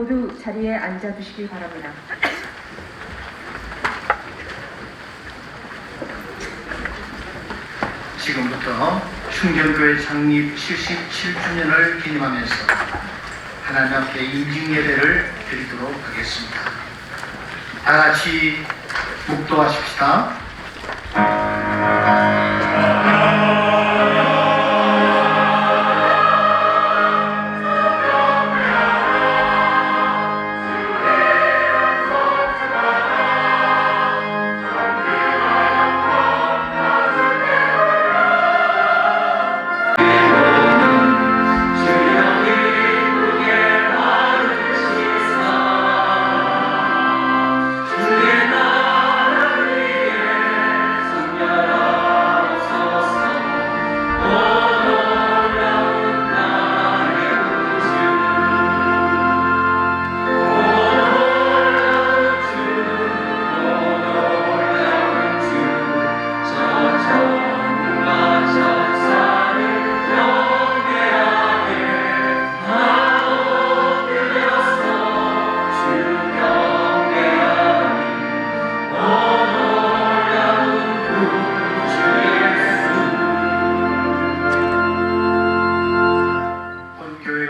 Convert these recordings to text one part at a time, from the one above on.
모두 자리에 앉아 주시기 바랍니다. 지금부터 충전교회 창립 77주년을 기념하면서 하나님 앞에 인증예배를 드리도록 하겠습니다. 다 같이 묵도하십시다.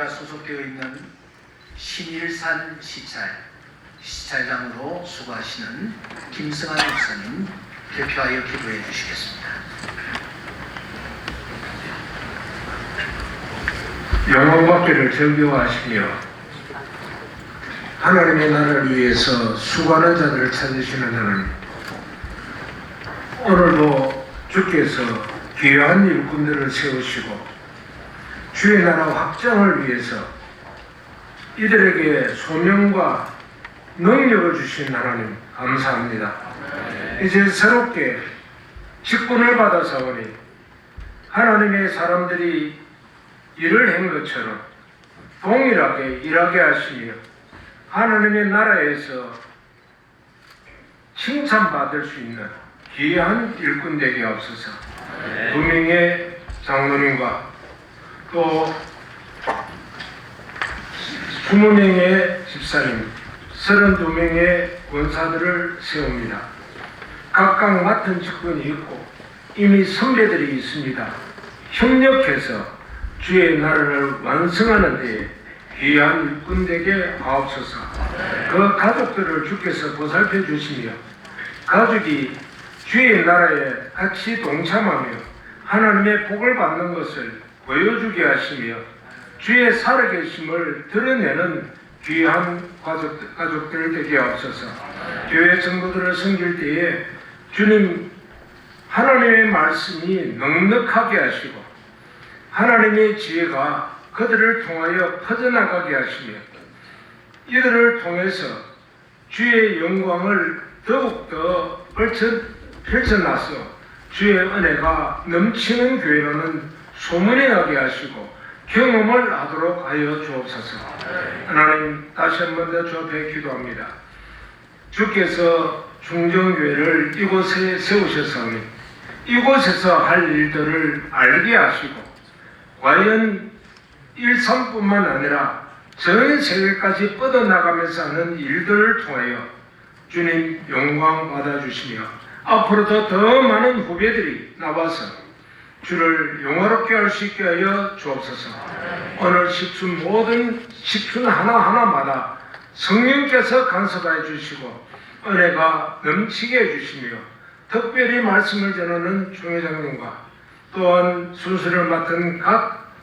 소속되어 있는 신일산 시찰장으로 수고하시는 김승환 목사님 대표하여 기도해 주시겠습니다. 영원받기를 즐거워하시며 하나님의 나라를 위해서 수고하는 자들을 찾으시는 하나님, 오늘도 주께서 귀한 일꾼들을 세우시고 주의 나라 확장을 위해서 이들에게 소명과 능력을 주신 하나님 감사합니다. 이제 새롭게 직분을 받아서오니 하나님의 사람들이 일을 한 것처럼 동일하게 일하게 하시며 하나님의 나라에서 칭찬받을 수 있는 귀한 일꾼 되게 없어서 2명의 장로님과 또 20명의 집사님, 32명의 권사들을 세웁니다. 각각 맡은 직분이 있고 이미 선배들이 있습니다. 협력해서 주의 나라를 완성하는 데에 귀한 일꾼 되게 하옵소서. 그 가족들을 주께서 보살펴 주시며 가족이 주의 나라에 같이 동참하며 하나님의 복을 받는 것을 보여주게 하시며 주의 살아계심을 드러내는 귀한 가족들 되게 하옵소서. 교회 성도들을 섬길 때에 주님 하나님의 말씀이 넉넉하게 하시고 하나님의 지혜가 그들을 통하여 퍼져나가게 하시며 이들을 통해서 주의 영광을 더욱더 펼쳐놔서 주의 은혜가 넘치는 교회로는 소문이 나게 하시고 경험을 하도록 하여 주옵소서. 하나님 다시 한 번 더 주 앞에 기도합니다. 주께서 중정교회를 이곳에 세우셨사오니 이곳에서 할 일들을 알게 하시고 과연 일산뿐만 아니라 전 세계까지 뻗어나가면서 하는 일들을 통하여 주님 영광 받아주시며 앞으로도 더 많은 후배들이 나와서 주를 영화롭게 할 수 있게 하여 주옵소서. 오늘 식순 모든 식순 하나하나마다 성령께서 간섭하여 주시고 은혜가 넘치게 해주시며 특별히 말씀을 전하는 총회장님과 또한 순서를 맡은 각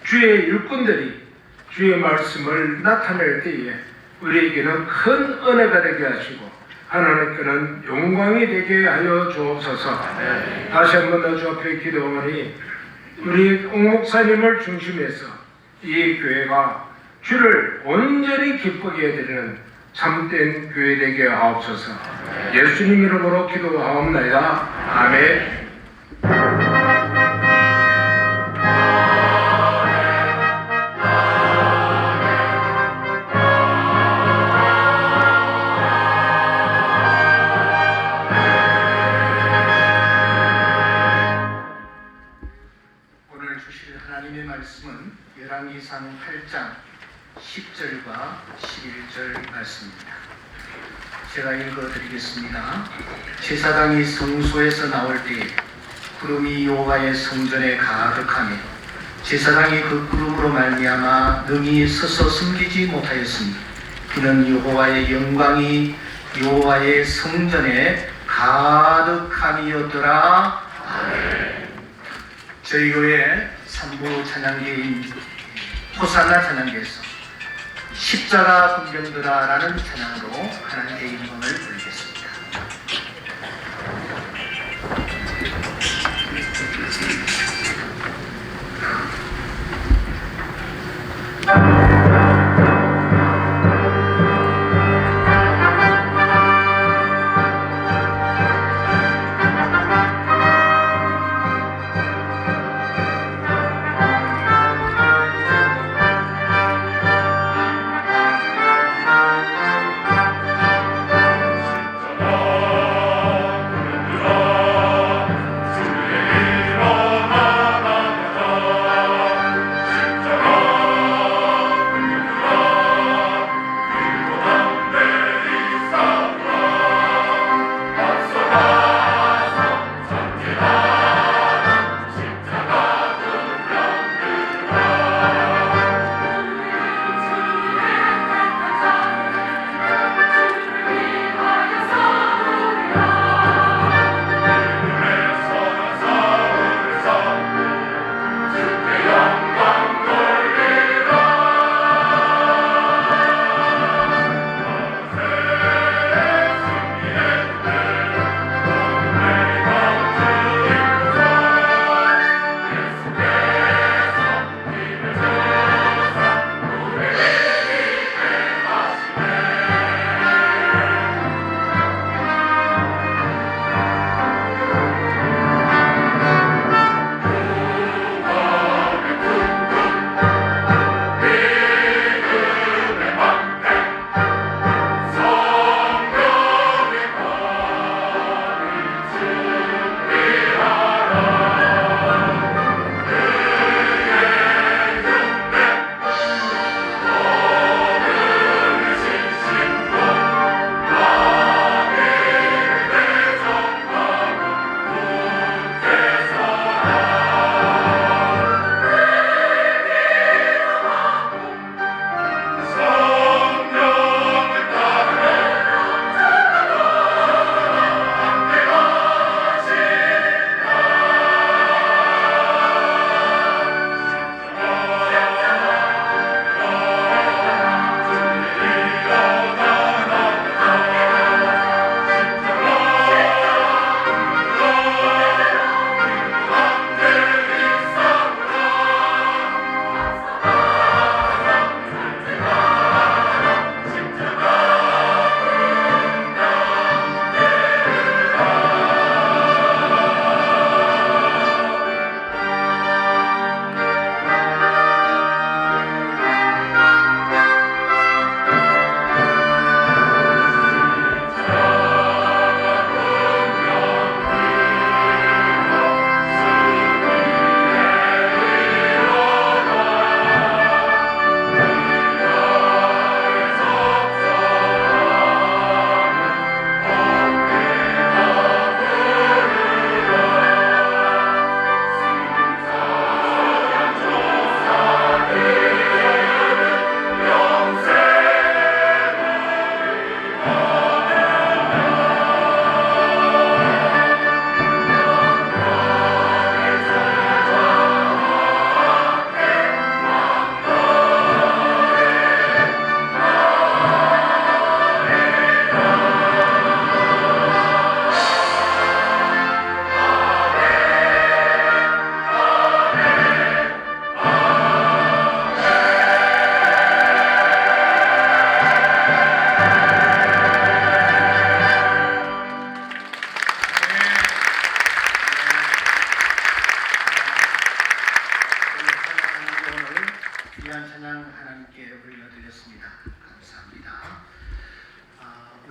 주의 일꾼들이 주의 말씀을 나타낼 때에 우리에게는 큰 은혜가 되게 하시고 하나님께는 영광이 되게 하여 주옵소서. 다시 한 번 더 주 앞에 기도하니 우리 옥 목사님을 중심해서 이 교회가 주를 온전히 기쁘게 해드리는 참된 교회 되게 하옵소서. 예수님 이름으로 기도하옵나이다. 아멘. 오늘 주실 하나님의 말씀은 열왕기상 8장 10절과 11절 말씀입니다. 제가 읽어드리겠습니다. 제사장이 성소에서 나올 때에 구름이 여호와의 성전에 가득하며 제사장이 그 구름으로 말미암아 능히 서서 숨기지 못하였으니 그는 여호와의 영광이 여호와의 성전에 가득함이었더라. 저희 교회 3부 찬양계인 호산나 찬양계에서 십자가 군병들아라는 찬양으로 하나님의 영광을 돌리겠습니다.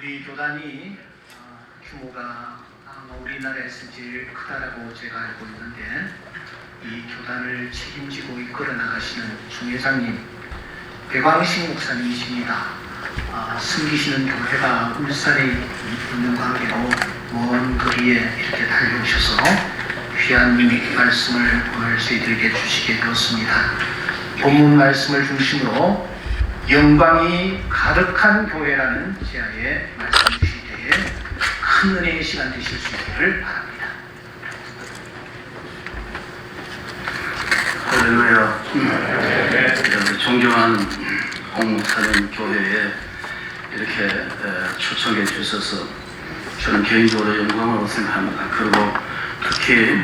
우리 교단이 규모가 아마 우리나라에서 제일 크다라고 제가 알고 있는데 이 교단을 책임지고 이끌어 나가시는 중회장님 배광식 목사님이십니다. 섬기시는 교회가 울산에 있는 관계로 먼 거리에 이렇게 달려오셔서 귀한 말씀을 오늘 저희들에게 주시게 되었습니다. 본문 말씀을 중심으로 영광이 가득한 교회라는 제하에 말씀 주실 때에 큰 은혜의 시간 되실 수 있기를 바랍니다. 할렐루야. 존경하는 홍목사님 교회에 이렇게 초청해 주셔서 저는 개인적으로 영광으로 생각합니다. 그리고 특히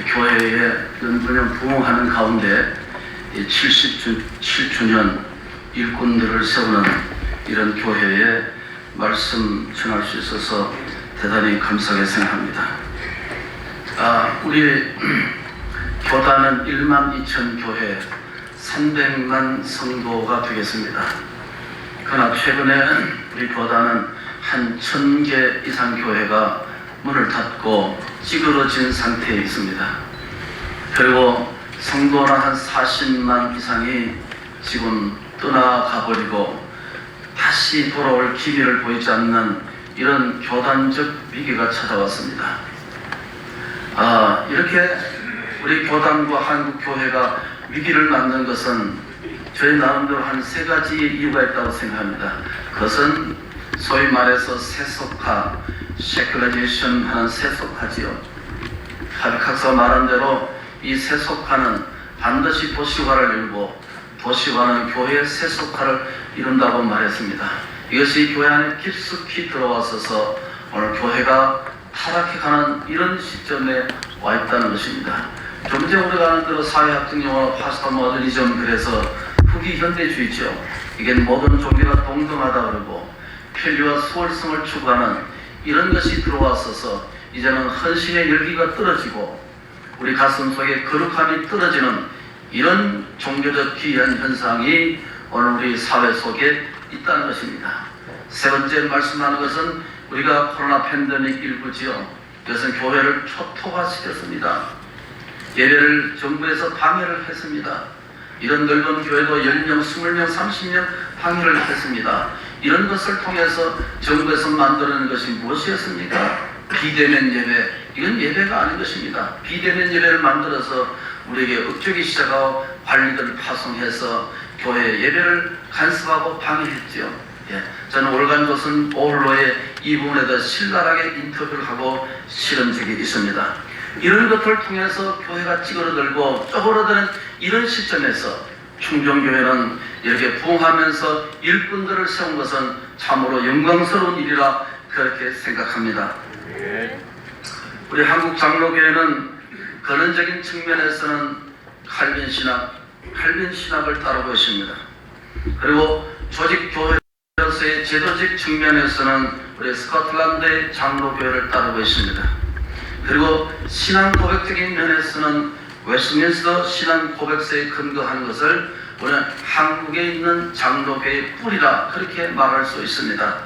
교회에 연분연 부흥하는 가운데 77주년 일꾼들을 세우는 이런 교회에 말씀 전할 수 있어서 대단히 감사하게 생각합니다. 우리 교단은 1만 2천 교회 300만 성도가 되겠습니다. 그러나 최근에 우리 교단은 한 1000개 이상 교회가 문을 닫고 찌그러진 상태에 있습니다. 그리고 성도는 한 40만 이상이 지금 떠나가버리고 다시 돌아올 기미를 보이지 않는 이런 교단적 위기가 찾아왔습니다. 이렇게 우리 교단과 한국교회가 위기를 맞는 것은 저희 나름대로 한 3가지 이유가 있다고 생각합니다. 그것은 소위 말해서 세속화, 세큘라이제이션 하는 세속화지요. 각사 말한 대로 이 세속화는 반드시 도시화를 이루고 도시화는 교회의 세속화를 이룬다고 말했습니다. 이것이 교회 안에 깊숙이 들어와서서 오늘 교회가 타락해가는 이런 시점에 와 있다는 것입니다. 좀 전에 우리가 아는 대로 사회학적 용어로 파스트 모더니즘, 그래서 후기 현대주의죠. 이게 모든 종교가 동등하다 그러고 편리와 수월성을 추구하는 이런 것이 들어왔어서 이제는 헌신의 열기가 떨어지고 우리 가슴 속에 거룩함이 떨어지는 이런 종교적 기이한 현상이 오늘 우리 사회 속에 있다는 것입니다. 세 번째 말씀하는 것은 우리가 코로나 팬데믹 일부지요. 이것은 교회를 초토화시켰습니다. 예배를 정부에서 방해를 했습니다. 이런 넓은 교회도 10명, 20명, 30명 방해를 했습니다. 이런 것을 통해서 정부에서 만들어낸 것이 무엇이었습니까? 비대면 예배. 이건 예배가 아닌 것입니다. 비대면 예배를 만들어서 우리에게 억제기 시작하고 관리들을 파송해서 교회 예배를 간섭하고 방해했죠. 저는 올간조선 오홀로에 이 부분에 대해 신랄하게 인터뷰를 하고 실은 적이 있습니다. 이런 것들을 통해서 교회가 찌그러들고 쪼그러드는 이런 시점에서 충정교회는 이렇게 부흥하면서 일꾼들을 세운 것은 참으로 영광스러운 일이라 그렇게 생각합니다. 우리 한국 장로교회는 근원적인 측면에서는 칼빈 신학을 따르고 있습니다. 그리고 조직교회로서의 제도적 측면에서는 우리 스코틀랜드의 장로교회를 따르고 있습니다. 그리고 신앙 고백적인 면에서는 웨스트민스터 신앙 고백서에 근거하는 것을 우리는 한국에 있는 장로교회의 뿌리라 그렇게 말할 수 있습니다.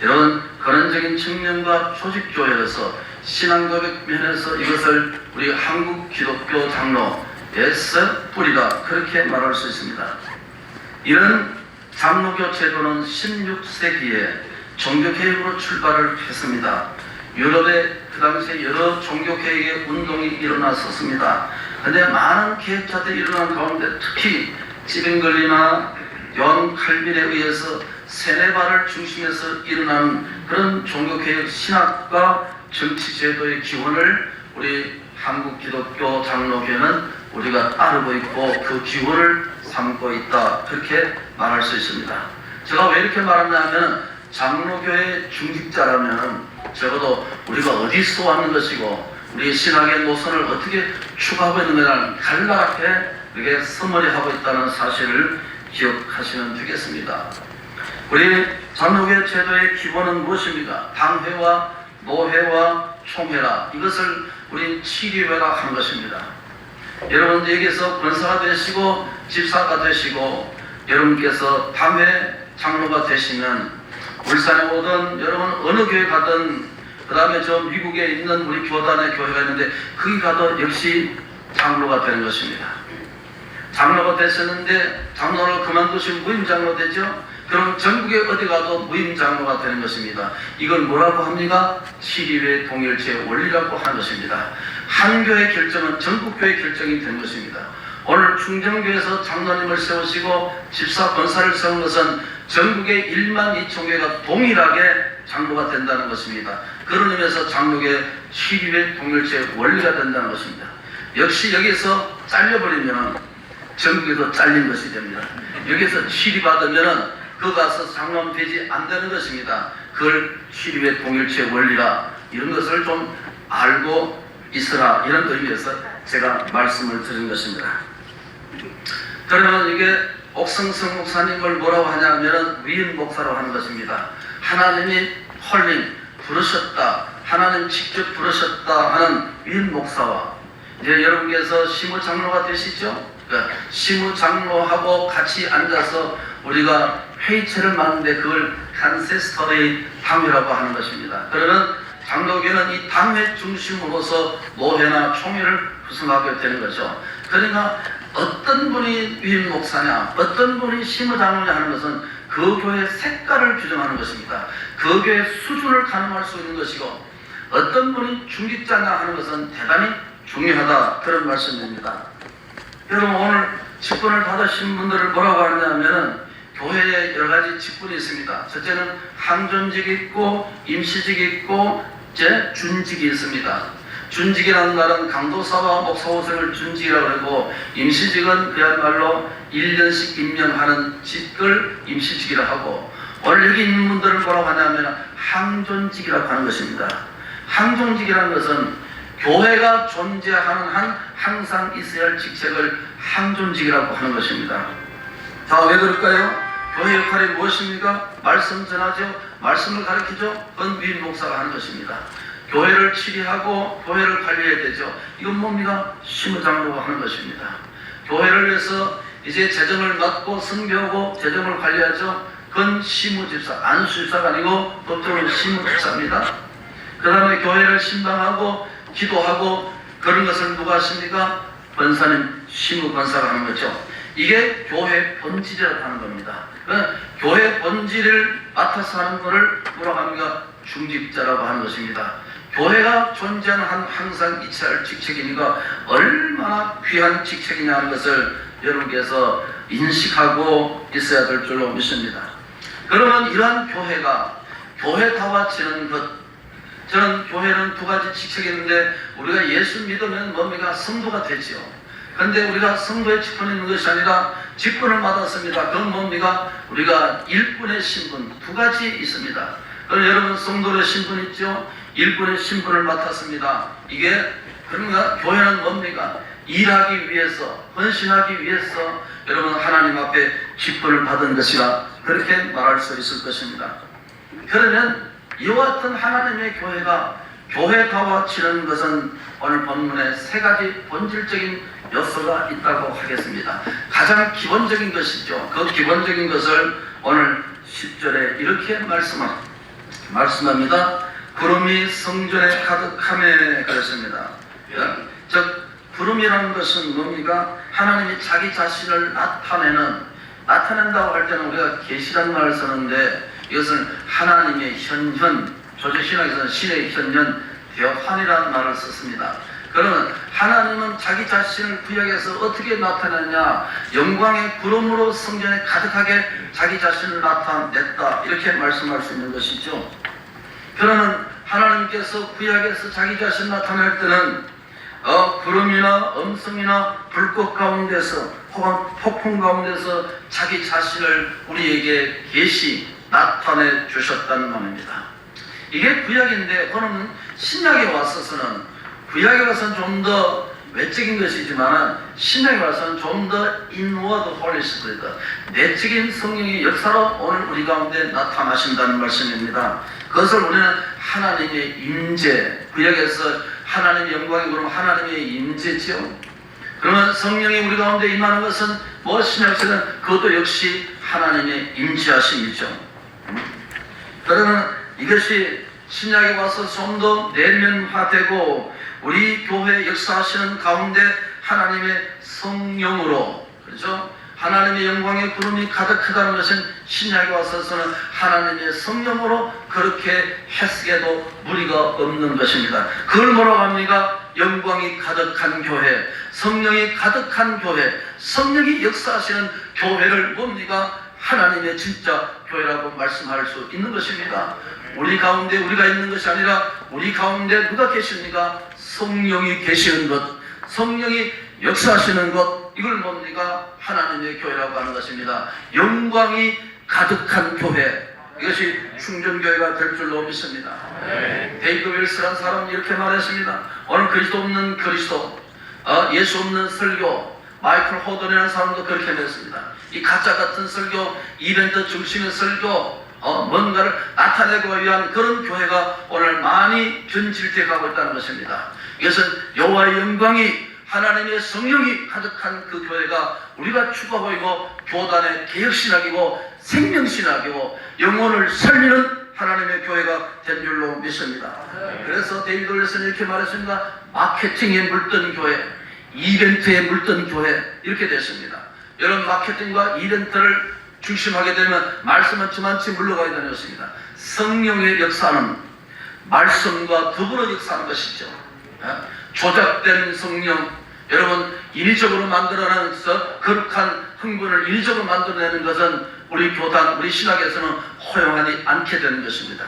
여러분, 근원적인 측면과 조직교회로서 신앙 고백 면에서 이것을 우리 한국 기독교 장로에서 뿌리라 그렇게 말할 수 있습니다. 이런 장로교 제도는 16세기에 종교개혁으로 출발을 했습니다. 유럽에 그 당시에 여러 종교개혁의 운동이 일어났었습니다. 그런데 많은 개혁자들이 일어난 가운데 특히 찌빙글리나 요한 칼빈에 의해서 세네바를 중심해서 일어난 그런 종교개혁 신학과 정치제도의 기원을 우리 한국 기독교 장로교회는 우리가 따르고 있고 그 기원을 삼고 있다 그렇게 말할 수 있습니다. 제가 왜 이렇게 말하냐면 장로교회 중직자라면 적어도 우리가 어디서 왔는 것이고 우리 신학의 노선을 어떻게 추구하고 있는가를 간략하게 이렇게 서머리하고 있다는 사실을 기억하시면 되겠습니다. 우리 장로교회 제도의 기본은 무엇입니까? 당회와 노회와 총회라 이것을 우리 7위회라 하는 것입니다. 여러분 여기서 권사가 되시고 집사가 되시고 여러분께서 당회 장로가 되시면 울산에 오든 여러분 어느 교회 가든 그 다음에 저 미국에 있는 우리 교단의 교회가 있는데 거기 가도 역시 장로가 되는 것입니다. 장로가 되셨는데 장로를 그만두시면 무임장로 되죠. 그럼 전국에 어디 가도 무임장로가 되는 것입니다. 이걸 뭐라고 합니까? 7.1회 동일체 원리라고 하는 것입니다. 한 교회 결정은 전국교회 결정이 된 것입니다. 오늘 충정교에서 장로님을 세우시고 집사 권사를 세운 것은 전국의 1만 2천 교회가 동일하게 장로가 된다는 것입니다. 그런 의미에서 장로계 7.1회 동일체 원리가 된다는 것입니다. 역시 여기서 잘려버리면 전국에도 잘린 것이 됩니다. 여기서 치리받으면 그 가서 장로하면 되지 안 되는 것입니다. 그걸 7.1회 동일체 원리라, 이런 것을 좀 알고 있으라, 이런 의미에서 제가 말씀을 드린 것입니다. 그러면 이게 옥성성 목사님을 뭐라고 하냐면 위임 목사라고 하는 것입니다. 하나님이 헐림 부르셨다, 하나님 직접 부르셨다 하는 위임 목사와, 이제 여러분께서 시무 장로가 되시죠? 그러니까 시무 장로하고 같이 앉아서 우리가 회의체를 만드는데 그걸 간세스터의 당회라고 하는 것입니다. 그러면 장로교는 이 당회 중심으로서 노회나 총회를 구성하게 되는 거죠. 그러니까 어떤 분이 위임 목사냐, 어떤 분이 시무 장로냐 하는 것은 그 교회의 색깔을 규정하는 것입니다. 그 교회의 수준을 가늠할 수 있는 것이고, 어떤 분이 중직자냐 하는 것은 대단히 중요하다, 그런 말씀입니다. 여러분, 오늘 직분을 받으신 분들을 뭐라고 하냐면은 교회에 여러 가지 직분이 있습니다. 첫째는 항존직이 있고 임시직이 있고 이제 준직이 있습니다. 준직이라는 말은 강도사와 목사호생을 준직이라고 하고, 임시직은 그야말로 1년씩 임명하는 직을 임시직이라고 하고, 오늘 여기 있는 분들을 뭐라고 하냐면 항존직이라고 하는 것입니다. 항존직이라는 것은 교회가 존재하는 한 항상 있어야 할 직책을 항존직이라고 하는 것입니다. 자, 왜 그럴까요? 교회 역할이 무엇입니까? 말씀 전하죠. 말씀을 가르치죠. 그건 위임 목사가 하는 것입니다. 교회를 치리하고 교회를 관리해야 되죠. 이건 뭡니까? 시무장로가 하는 것입니다. 교회를 위해서 이제 재정을 맡고 선교하고 재정을 관리하죠. 그건 시무집사, 안수집사가 아니고 법적으로 시무집사입니다. 그 다음에 교회를 신방하고 기도하고 그런 것을 누가 하십니까? 권사님, 시무권사가 하는 거죠. 이게 교회 본질이라고 하는 겁니다. 그러니까 교회 본질을 맡아서 하는 것을 뭐라고 합니까? 중직자라고 하는 것입니다. 교회가 존재하는 한 항상 있어야 할 직책이니까 얼마나 귀한 직책이냐 하는 것을 여러분께서 인식하고 있어야 될 줄로 믿습니다. 그러면 이러한 교회가 교회다워 지는 것, 저는 교회는 두 가지 직책이 있는데, 우리가 예수 믿으면 뭡니까? 성도가 되지요. 그런데 우리가 성도의 직분이 있는 것이 아니라 직분을 받았습니다. 그건 뭡니까? 우리가 일꾼의 신분, 두 가지 있습니다. 그럼 여러분 성도의 신분 있죠? 일꾼의 신분을 맡았습니다. 이게 그러니까 교회는 뭡니까? 일하기 위해서, 헌신하기 위해서 여러분 하나님 앞에 직분을 받은 것이라 그렇게 말할 수 있을 것입니다. 그러면 이와 같은 하나님의 교회가 교회다워 지는 것은 오늘 본문에 세 가지 본질적인 요소가 있다고 하겠습니다. 가장 기본적인 것이죠. 그 기본적인 것을 오늘 10절에 이렇게 말씀합니다. 구름이 성전에 가득하매 그랬습니다. 즉 구름이라는 것은 뭡니까? 하나님이 자기 자신을 나타낸다고 할 때는 우리가 계시라는 말을 쓰는데, 이것은 하나님의 현현, 조직신학에서는 신의 현현, 대환이라는 말을 썼습니다. 그러면 하나님은 자기 자신을 구약에서 어떻게 나타냈냐? 영광의 구름으로 성전에 가득하게 자기 자신을 나타냈다, 이렇게 말씀할 수 있는 것이죠. 그러면 하나님께서 구약에서 자기 자신을 나타낼 때는 구름이나 음성이나 불꽃 가운데서 혹은 폭풍 가운데서 자기 자신을 우리에게 나타내 주셨다는 말입니다. 이게 구약인데, 그러면 신약에 와서는 구약에 와서는 좀 더 외적인 것이지만 신약에 와서는 좀 더 인워드 홀리 스피릿, 내적인 성령의 역사로 오늘 우리 가운데 나타나신다는 말씀입니다. 그것을 우리는 하나님의 임재, 구약에서 하나님의 영광이 그러면 하나님의 임재죠. 그러면 성령이 우리 가운데 임하는 것은 신약에서는 그것도 역시 하나님의 임재하심이죠. 그러면 이것이 신약에 와서 좀 더 내면화되고 우리 교회 역사하시는 가운데 하나님의 성령으로 그렇죠? 하나님의 영광의 구름이 가득하다는 것은 신약에 와서는 하나님의 성령으로 그렇게 해석해도 무리가 없는 것입니다. 그걸 뭐라고 합니까? 영광이 가득한 교회, 성령이 가득한 교회, 성령이 역사하시는 교회를 뭡니까? 하나님의 진짜 교회라고 말씀할 수 있는 것입니다. 우리 가운데 우리가 있는 것이 아니라 우리 가운데 누가 계십니까? 성령이 계시는 것, 성령이 역사하시는 것, 이걸 뭡니까? 하나님의 교회라고 하는 것입니다. 영광이 가득한 교회, 이것이 충전교회가 될 줄로 믿습니다. 데이비드 윌스라는 사람은 이렇게 말했습니다. 오늘 그리스도 없는 그리스도, 예수 없는 설교, 마이클 호던이라는 사람도 그렇게 말했습니다. 이 가짜 같은 설교, 이벤트 중심의 설교, 뭔가를 나타내기 위한 그런 교회가 오늘 많이 변질되어 가고 있다는 것입니다. 이것은 여호와의 영광이, 하나님의 성령이 가득한 그 교회가 우리가 추구하고 있고, 교단의 개혁신학이고 생명신학이고 영혼을 살리는 하나님의 교회가 된 줄로 믿습니다. 그래서 데이비드 윌슨이 이렇게 말했습니다. 마케팅에 물든 교회, 이벤트에 물든 교회, 이렇게 됐습니다. 여러분, 마케팅과 이벤트를 중심하게 되면 말씀은 저만치 물러가게 되는 것입니다. 성령의 역사는 말씀과 더불어 역사하는 것이죠. 조작된 성령, 여러분, 인위적으로 만들어내서 거룩한 흥분을 인위적으로 만들어내는 것은 우리 교단, 우리 신학에서는 허용하지 않게 되는 것입니다.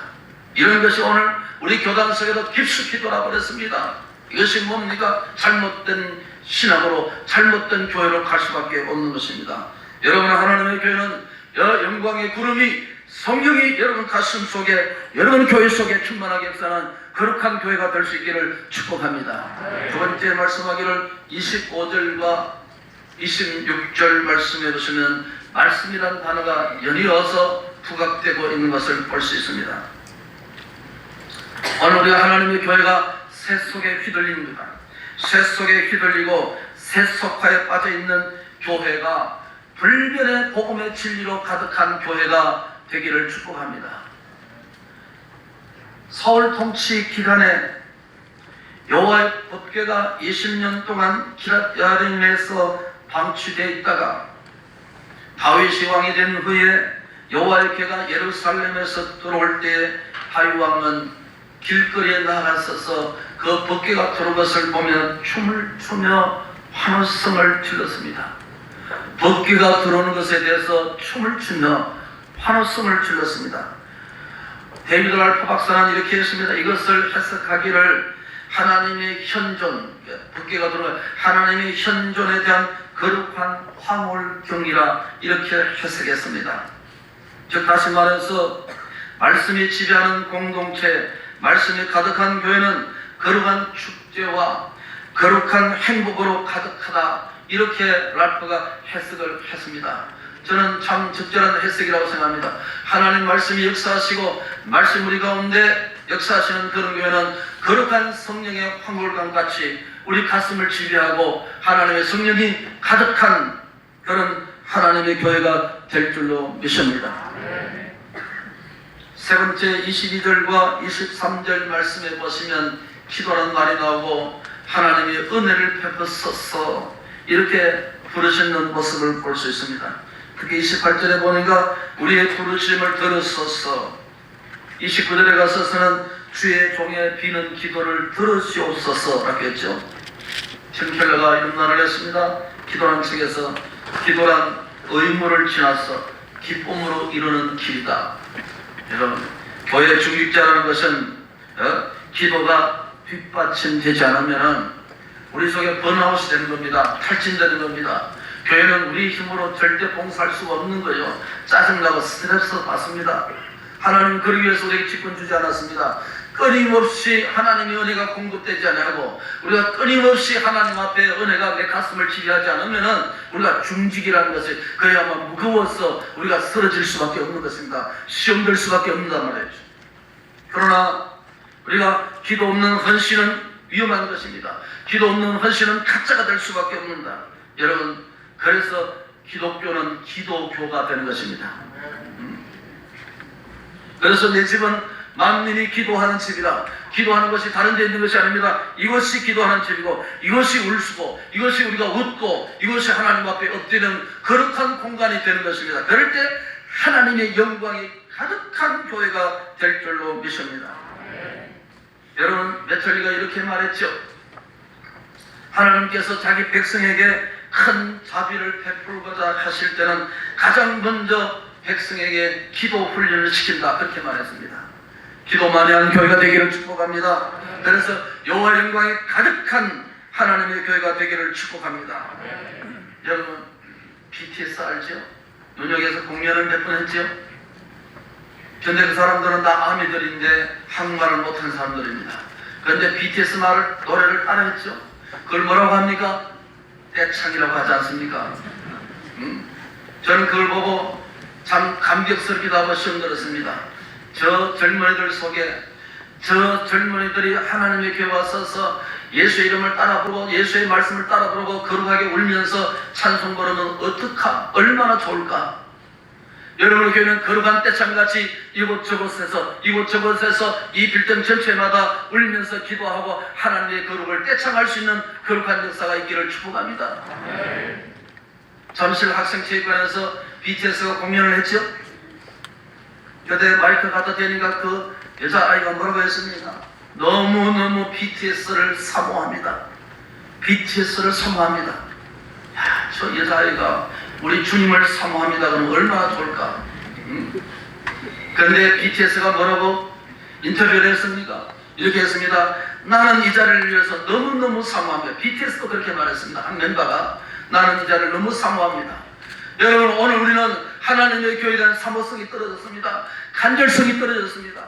이런 것이 오늘 우리 교단 속에도 깊숙이 돌아버렸습니다. 이것이 뭡니까? 잘못된 신학으로, 잘못된 교회로 갈 수밖에 없는 것입니다. 여러분, 하나님의 교회는 영광의 구름이, 성령이 여러분 가슴 속에, 여러분 교회 속에 충만하게 역사하는 거룩한 교회가 될 수 있기를 축복합니다. 두 번째 말씀하기를 25절과 26절 말씀해 보시면 말씀이라는 단어가 연이어서 부각되고 있는 것을 볼 수 있습니다. 오늘 우리가 하나님의 교회가 새 속에 휘둘립니다. 새 속에 휘둘리고 새 속화에 빠져 있는 교회가 불변의 복음의 진리로 가득한 교회가 되기를 축복합니다. 서울 통치 기간에 여호와의 법궤가 20년 동안 기럇 야림에서 방치되어 있다가 다윗이 왕이 된 후에 여호와의 궤가 예루살렘에서 들어올 때에 다윗 왕은 길거리에 나가서서 그 법궤가 들어온 것을 보며 춤을 추며 환호성을 질렀습니다. 법궤가 들어오는 것에 대해서 춤을 추며 환호성을 질렀습니다. 데이비드 랄프 박사는 이렇게 했습니다. 이것을 해석하기를 하나님의 현존, 법궤가 들어오면 하나님의 현존에 대한 거룩한 황홀경이라 이렇게 해석했습니다. 즉 다시 말해서 말씀이 지배하는 공동체, 말씀이 가득한 교회는 거룩한 축제와 거룩한 행복으로 가득하다, 이렇게 랄프가 해석을 했습니다. 저는 참 적절한 해석이라고 생각합니다. 하나님 말씀이 역사하시고 말씀 우리 가운데 역사하시는 그런 교회는 거룩한 성령의 황홀강 같이 우리 가슴을 지배하고 하나님의 성령이 가득한 그런 하나님의 교회가 될 줄로 믿습니다. 세 번째 22절과 23절 말씀에 보시면 기도라는 말이 나오고 하나님의 은혜를 베푸소서 이렇게 부르시는 모습을 볼 수 있습니다. 특히 28절에 보니까 우리의 부르심을 들으소서, 29절에 가서서는 주의 종의 비는 기도를 들으시옵소서 라고 했죠. 팅켈러가 이런 말을 했습니다. 기도란 책에서 기도란 의무를 지나서 기쁨으로 이루는 길이다. 여러분, 교회 중직자라는 것은 기도가 뒷받침되지 않으면 우리 속에 번아웃이 되는 겁니다. 탈진되는 겁니다. 교회는 우리 힘으로 절대 봉사할 수가 없는 거예요. 짜증나고 스트레스 받습니다. 하나님은 그러기 위해서 우리에게 직분 주지 않았습니다. 끊임없이 하나님의 은혜가 공급되지 않고 우리가 끊임없이 하나님 앞에 은혜가 내 가슴을 지배하지 않으면 우리가 중직이라는 것이 그야말로 무거워서 우리가 쓰러질 수밖에 없는 것입니다. 시험될 수밖에 없는단 말이죠. 그러나 우리가 기도 없는 헌신은 위험한 것입니다. 기도 없는 헌신은 가짜가 될 수밖에 없는다. 여러분, 그래서 기독교는 기도교가 되는 것입니다. 그래서 내 집은 만민이 기도하는 집이다. 기도하는 것이 다른 데 있는 것이 아닙니다. 이것이 기도하는 집이고, 이것이 울수고, 이것이 우리가 웃고, 이것이 하나님 앞에 엎드리는 거룩한 공간이 되는 것입니다. 그럴 때 하나님의 영광이 가득한 교회가 될 줄로 믿습니다. 여러분, 메틀리가 이렇게 말했죠. 하나님께서 자기 백성에게 큰 자비를 베풀고자 하실 때는 가장 먼저 백성에게 기도 훈련을 시킨다, 그렇게 말했습니다. 기도 많이 하는 교회가 되기를 축복합니다. 그래서 여호와 영광이 가득한 하나님의 교회가 되기를 축복합니다. 여러분, BTS 알죠? 뉴욕에서 공연을 몇 번 했죠? 근데 그 사람들은 다 아미들인데 한국말을 못하는 사람들입니다. 그런데 BTS 노래를 따라했죠? 그걸 뭐라고 합니까? 떼창이라고 하지 않습니까? 저는 그걸 보고 참 감격스럽기도 하고 시험 들었습니다. 저 젊은이들 속에, 저 젊은이들이 하나님의 교회에 와서서 예수의 이름을 따라 부르고 예수의 말씀을 따라 부르고 거룩하게 울면서 찬송 부르면 어떡하, 얼마나 좋을까? 여러분의 교회는 거룩한 떼창같이 이곳저곳에서 이 빌딩 전체마다 울면서 기도하고 하나님의 거룩을 떼창할 수 있는 거룩한 역사가 있기를 축복합니다. 잠실 학생체육관에서 BTS가 공연을 했죠. 그때 마이크 갖다 대니까 그 여자아이가 뭐라고 했습니까? 너무너무 BTS를 사모합니다. BTS를 사모합니다. 야, 저 여자아이가 우리 주님을 사모합니다. 그러면 얼마나 좋을까? 그런데 BTS가 뭐라고 인터뷰를 했습니까? 이렇게 했습니다. 나는 이 자리를 위해서 너무너무 사모합니다. BTS도 그렇게 말했습니다. 한 멤버가 나는 이 자리를 너무 사모합니다. 여러분, 오늘 우리는 하나님의 교회에 대한 사모성이 떨어졌습니다. 간절성이 떨어졌습니다.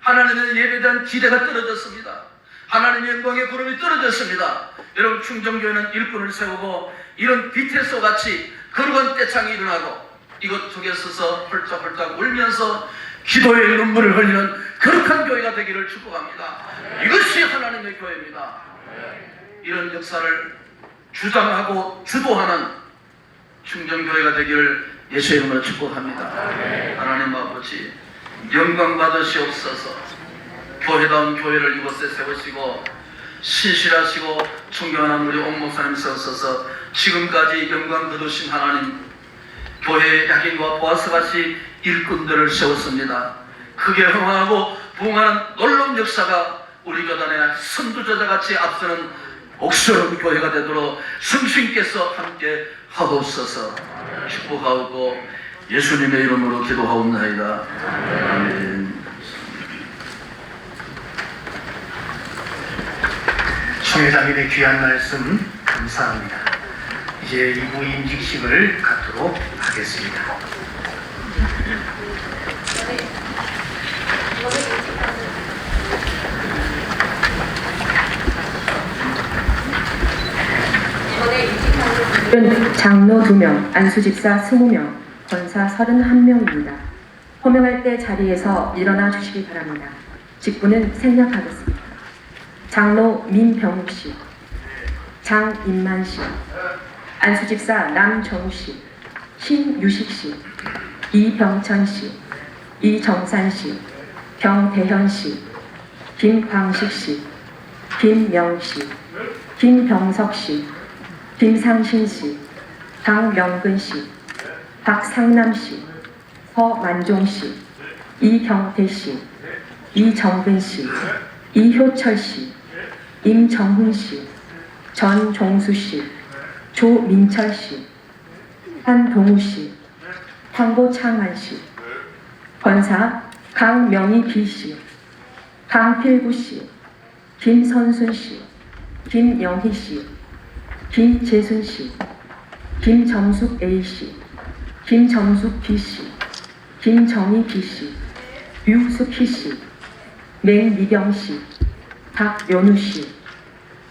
하나님의 예배에 대한 기대가 떨어졌습니다. 하나님의 영광의 구름이 떨어졌습니다. 여러분, 충정교회는 일꾼을 세우고 이런 BTS 같이 거룩한 떼창이 일어나고 이것저것 서서 펄쩍펄쩍 울면서 기도의 눈물을 흘리는 거룩한 교회가 되기를 축복합니다. 이것이 하나님의 교회입니다. 이런 역사를 주장하고 주도하는 충정교회가 되기를 예수의 이름으로 축복합니다. 하나님 아버지, 영광 받으시옵소서. 교회다운 교회를 이곳에 세우시고 신실하시고 존경하는 우리 옥 목사님 세우소서. 지금까지 영광 거두신 하나님, 교회의 야긴과 보아스같이 일꾼들을 세웠습니다. 크게 흥하고 부흥하는 놀라운 역사가 우리 교단의 선두저자같이 앞서는 옥스러운 교회가 되도록 성신께서 함께 하옵소서. 축복하고 예수님의 이름으로 기도하옵나이다. 아멘. 총회장님의 귀한 말씀 감사합니다. 이제 2부 임직식을 갖도록 하겠습니다. 장로 2명, 안수집사 20명, 권사 31명입니다. 호명할 때 자리에서 일어나 주시기 바랍니다. 직분은 생략하겠습니다. 장로 민병욱씨, 장인만씨, 안수집사 남정우씨, 신유식씨, 이병천씨, 이정산씨, 병대현씨, 김광식씨, 김명씨, 김병석씨, 김상신씨, 박명근씨, 박상남씨, 서만종씨, 이경태씨, 이정근씨, 이효철씨, 임정훈씨, 전종수씨, 조민철씨, 한동우씨, 황보창환씨, 권사 강명희 B씨, 강필구씨, 김선순씨, 김영희씨, 김재순씨, 김정숙 A씨, 김정숙 B씨, 김정희 B씨, 유숙희씨, 맹미경씨, 박연우씨,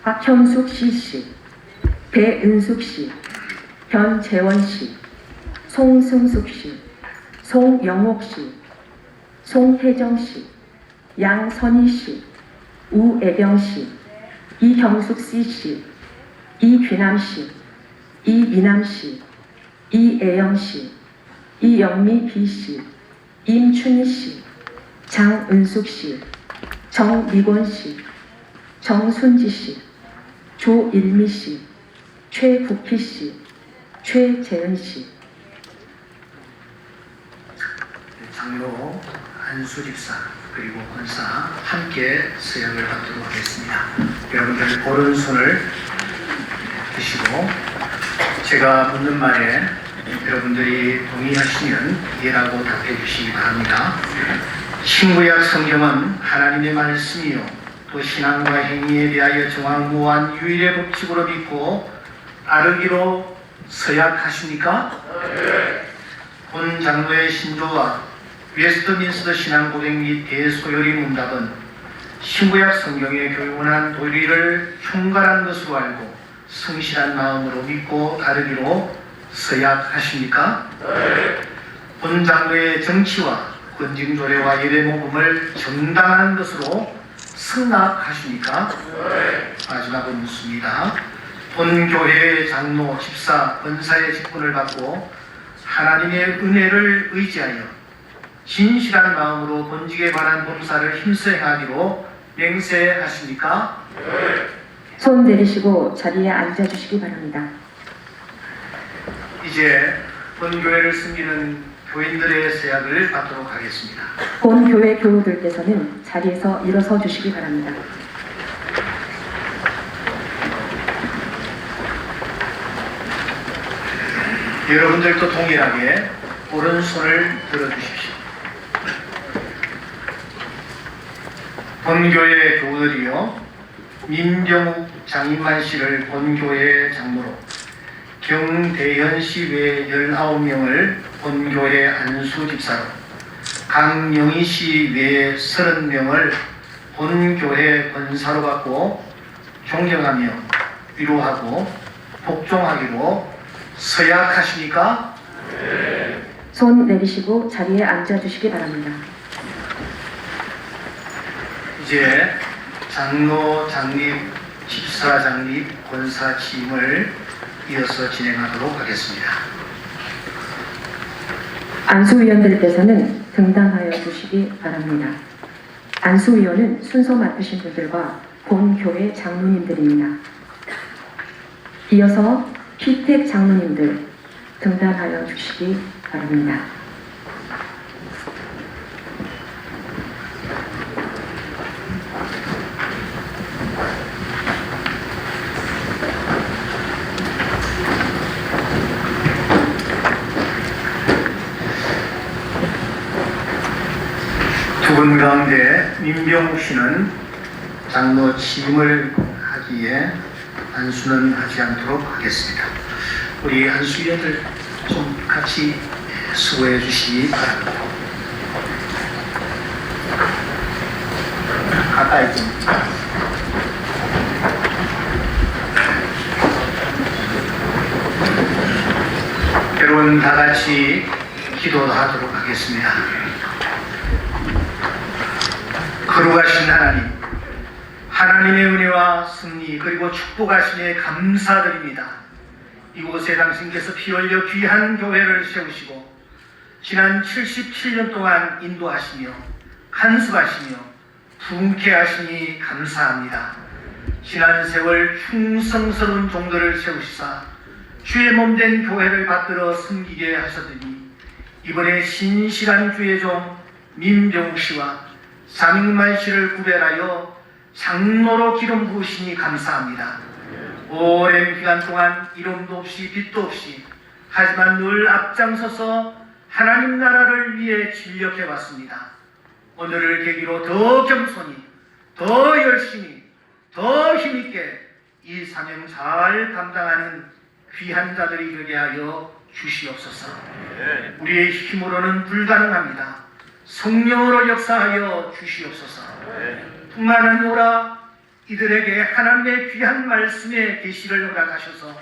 박현숙 C씨, 배은숙씨, 변재원씨, 송승숙씨, 송영옥씨, 송혜정씨, 양선희씨, 우애경씨, 이경숙 C씨, 이귀남씨, 이미남씨, 이애영씨, 이영미 B씨, 임춘희씨, 장은숙 씨, 정미권 씨, 정순지 씨, 조일미 씨, 최국희 씨, 최재은 씨. 장로 안수 집사 그리고 권사 함께 수양을 받도록 하겠습니다. 여러분들 오른손을 드시고 제가 묻는 말에 여러분들이 동의하시면 예라고 답해 주시기 바랍니다. 신구약 성경은 하나님의 말씀이요 또 신앙과 행위에 대하여 정황무한 유일의 법칙으로 믿고 따르기로 서약하십니까? 본 장로의 신조와 웨스트민스터 신앙 고백 및 대소요리 문답은 신구약 성경의 교훈한 도리를 총괄한 것으로 알고 성실한 마음으로 믿고 따르기로 서약하십니까? 본 장로의 정치와 권징 조례와 예배 모금을 정당한 것으로 승낙하십니까? 마지막으로 묻습니다. 본 교회의 장로, 집사, 권사의 직분을 받고 하나님의 은혜를 의지하여 진실한 마음으로 본직에 관한 봉사를 힘써 행하기로 맹세하십니까? 손 내리시고 자리에 앉아주시기 바랍니다. 이제 본교회를 섬기는 교인들의 서약을 받도록 하겠습니다. 본 교회 교우들께서는 자리에서 일어서 주시기 바랍니다. 여러분들도 동일하게 오른손을 들어주십시오. 본교회 교우들이요 민병욱 장인만 씨를 본교회 장로로 경대현 씨 외 19명을 본교회 안수 집사로 강영희 씨 외 30명을 본교회 권사로 받고 존경하며 위로하고 복종하기로 서약하십니까? 손 내리시고 자리에 앉아주시기 바랍니다. 이제 장로, 장립, 집사, 장립, 권사 취임을 이어서 진행하도록 하겠습니다. 안수위원들께서는 등단하여 주시기 바랍니다. 안수위원은 순서 맡으신 분들과 본 교회 장로님들입니다. 이어서 피택 장로님들 등단하여 주시기 바랍니다. 두 분 가운데 민병욱 씨는 장로 취임을 하기에 안수는 하지 않도록 하겠습니다. 우리 안수위원들 좀 같이 수고해 주시기 바랍니다. 가까이 좀. 여러분 다 같이 기도하도록 하겠습니다. 거룩하신 하나님, 하나님의 은혜와 승리 그리고 축복하심에 감사드립니다. 이곳에 당신께서 피 흘려 귀한 교회를 세우시고 지난 77년 동안 인도하시며 간섭하시며 부흥케 하시니 감사합니다. 지난 세월 충성스러운 종들을 세우시사 주의 몸된 교회를 받들어 섬기게 하셨더니 이번에 신실한 주의 종 민병욱 씨와 장인만 씨를 구별하여 장로로 기름 부으시니 감사합니다. 오랜 기간 동안 이름도 없이 빛도 없이 하지만 늘 앞장서서 하나님 나라를 위해 진력해 왔습니다. 오늘을 계기로 더 겸손히, 더 열심히, 더 힘있게 이 사명 잘 감당하는 귀한 자들이 되게 하여 주시옵소서. 우리의 힘으로는 불가능합니다. 성령으로 역사하여 주시옵소서. 뿐만 아니라 이들에게 하나님의 귀한 말씀의 계시를 허락하셔서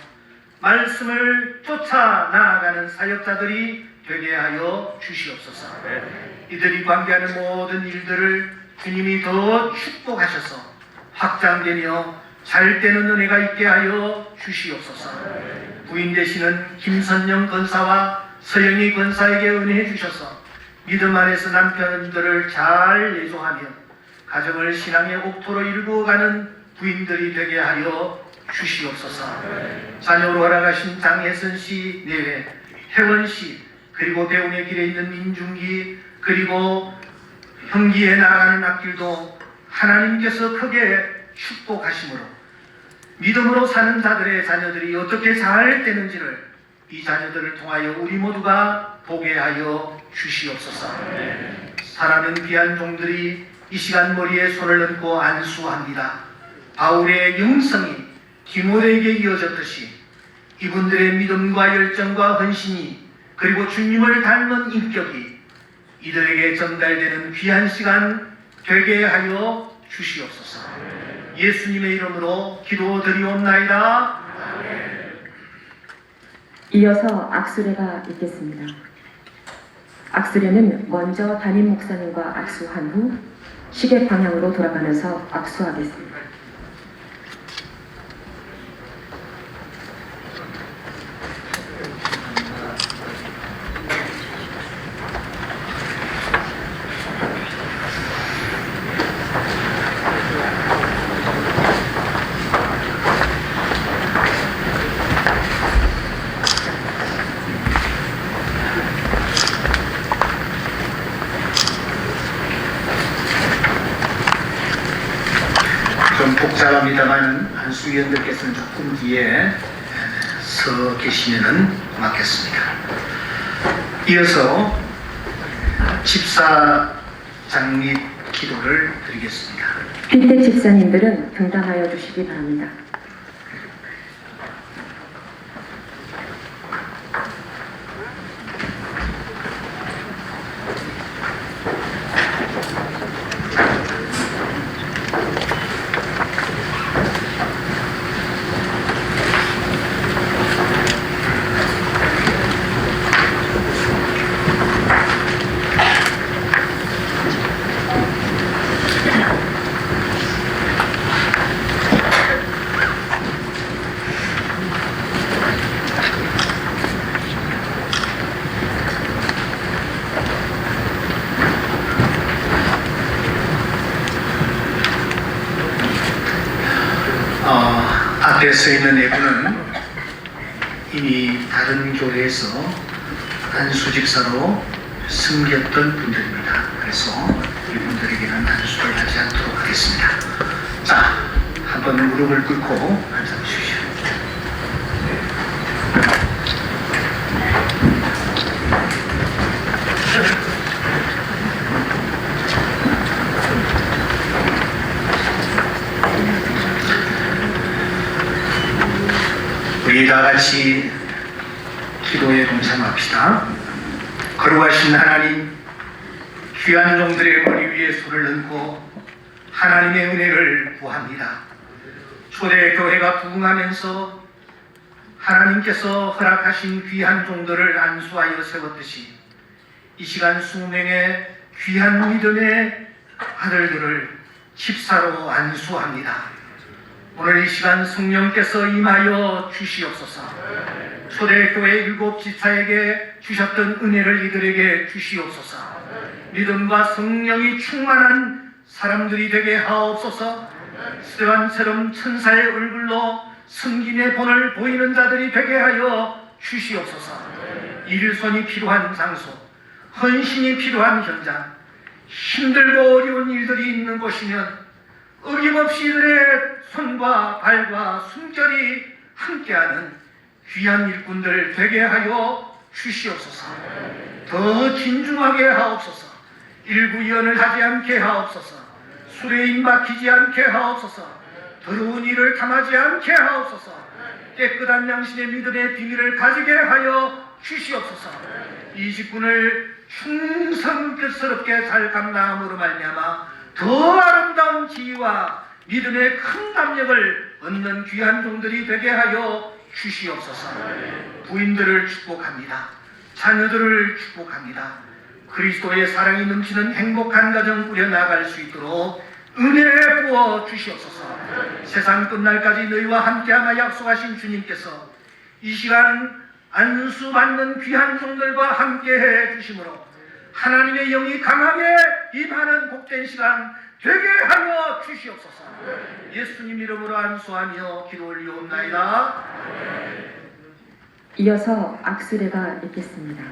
말씀을 쫓아 나아가는 사역자들이 되게 하여 주시옵소서. 이들이 관계하는 모든 일들을 주님이 더 축복하셔서 확장되며 잘 되는 은혜가 있게 하여 주시옵소서. 부인 되시는 김선영 권사와 서영희 권사에게 은혜해 주셔서 믿음 안에서 남편들을 잘 내조하며 가정을 신앙의 옥토로 일구어가는 부인들이 되게 하여 주시옵소서. 자녀로 허락하신 장혜선 씨 내외, 혜원 씨, 그리고 배움의 길에 있는 민중기, 그리고 형기에 나아가는 앞길도 하나님께서 크게 축복하심으로 믿음으로 사는 자들의 자녀들이 어떻게 잘 되는지를 이 자녀들을 통하여 우리 모두가 보게 하여 주시옵소서. 사랑하는 귀한 종들이 이 시간 머리에 손을 얹고 안수합니다. 바울의 영성이 디모데에게 이어졌듯이 이분들의 믿음과 열정과 헌신이 그리고 주님을 닮은 인격이 이들에게 전달되는 귀한 시간 되게 하여 주시옵소서. 예수님의 이름으로 기도드리옵나이다. 이어서 악수례가 있겠습니다. 악수례는 먼저 담임 목사님과 악수한 후 시계 방향으로 돌아가면서 악수하겠습니다. 좀 복잡합니다만 안수위원들께서는 조금 뒤에 서 계시면은 고맙겠습니다. 이어서 집사 장립 기도를 드리겠습니다. 필대 집사님들은 등단하여 주시기 바랍니다. 앞에 서 있는 네 분은 이미 다른 교회에서 안수 집사로 섬겼던 분들입니다. 그래서 이분들에게는 안수를 하지 않도록 하겠습니다. 자, 한번 무릎을 꿇고 앉아주십시오. 우리 다 같이 기도에 동참합시다. 거룩하신 하나님, 귀한 종들의 머리 위에 손을 얹고 하나님의 은혜를 구합니다. 초대교회가 부흥하면서 하나님께서 허락하신 귀한 종들을 안수하여 세웠듯이 이 시간 수명의 귀한 믿음의 아들들을 집사로 안수합니다. 오늘 이 시간 성령께서 임하여 주시옵소서. 초대교회 7 집사에게 주셨던 은혜를 이들에게 주시옵소서. 믿음과 성령이 충만한 사람들이 되게 하옵소서. 스테반처럼 천사의 얼굴로 섬김의 본을 보이는 자들이 되게 하여 주시옵소서. 일손이 필요한 장소, 헌신이 필요한 현장, 힘들고 어려운 일들이 있는 곳이면 어김없이 이들의 손과 발과 숨결이 함께하는 귀한 일꾼들 되게 하여 주시옵소서. 더 진중하게 하옵소서. 일구연을 하지 않게 하옵소서. 술에 임박히지 않게 하옵소서. 더러운 일을 탐하지 않게 하옵소서. 깨끗한 양심의 믿음의 비밀을 가지게 하여 주시옵소서. 이 직분을 충성스럽게 잘 감당함으로 말미암아 더 아름다운 지위와 믿음의 큰 담력을 얻는 귀한 종들이 되게 하여 주시옵소서. 부인들을 축복합니다. 자녀들을 축복합니다. 그리스도의 사랑이 넘치는 행복한 가정 꾸려나갈 수 있도록 은혜 부어 주시옵소서. 세상 끝날까지 너희와 함께하마 약속하신 주님께서 이 시간 안수받는 귀한 종들과 함께해 주심으로 하나님의 영이 강하게 임하는 복된 시간 되게 하여 주시옵소서. 예수님 이름으로 안수하며 기도 올리옵나이다. 이어서 악수례가 있겠습니다.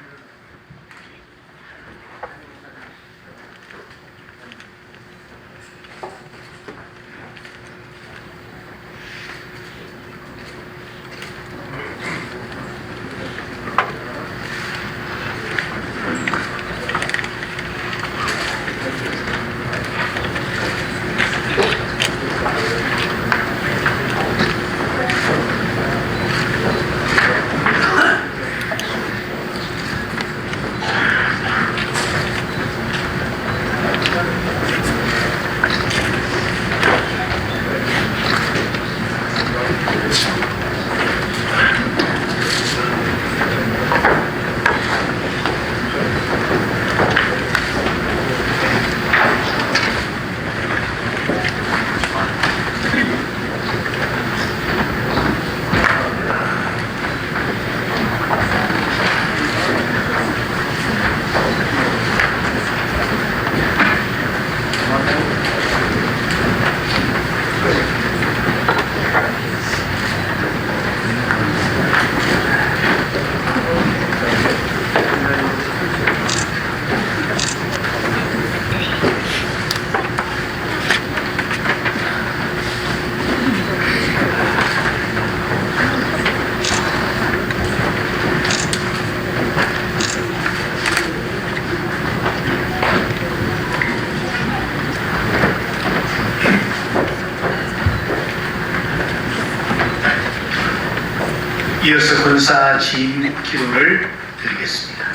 이어서 권사 지임 기도를 드리겠습니다.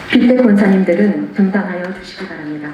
빗대 권사님들은 등단하여 주시기 바랍니다.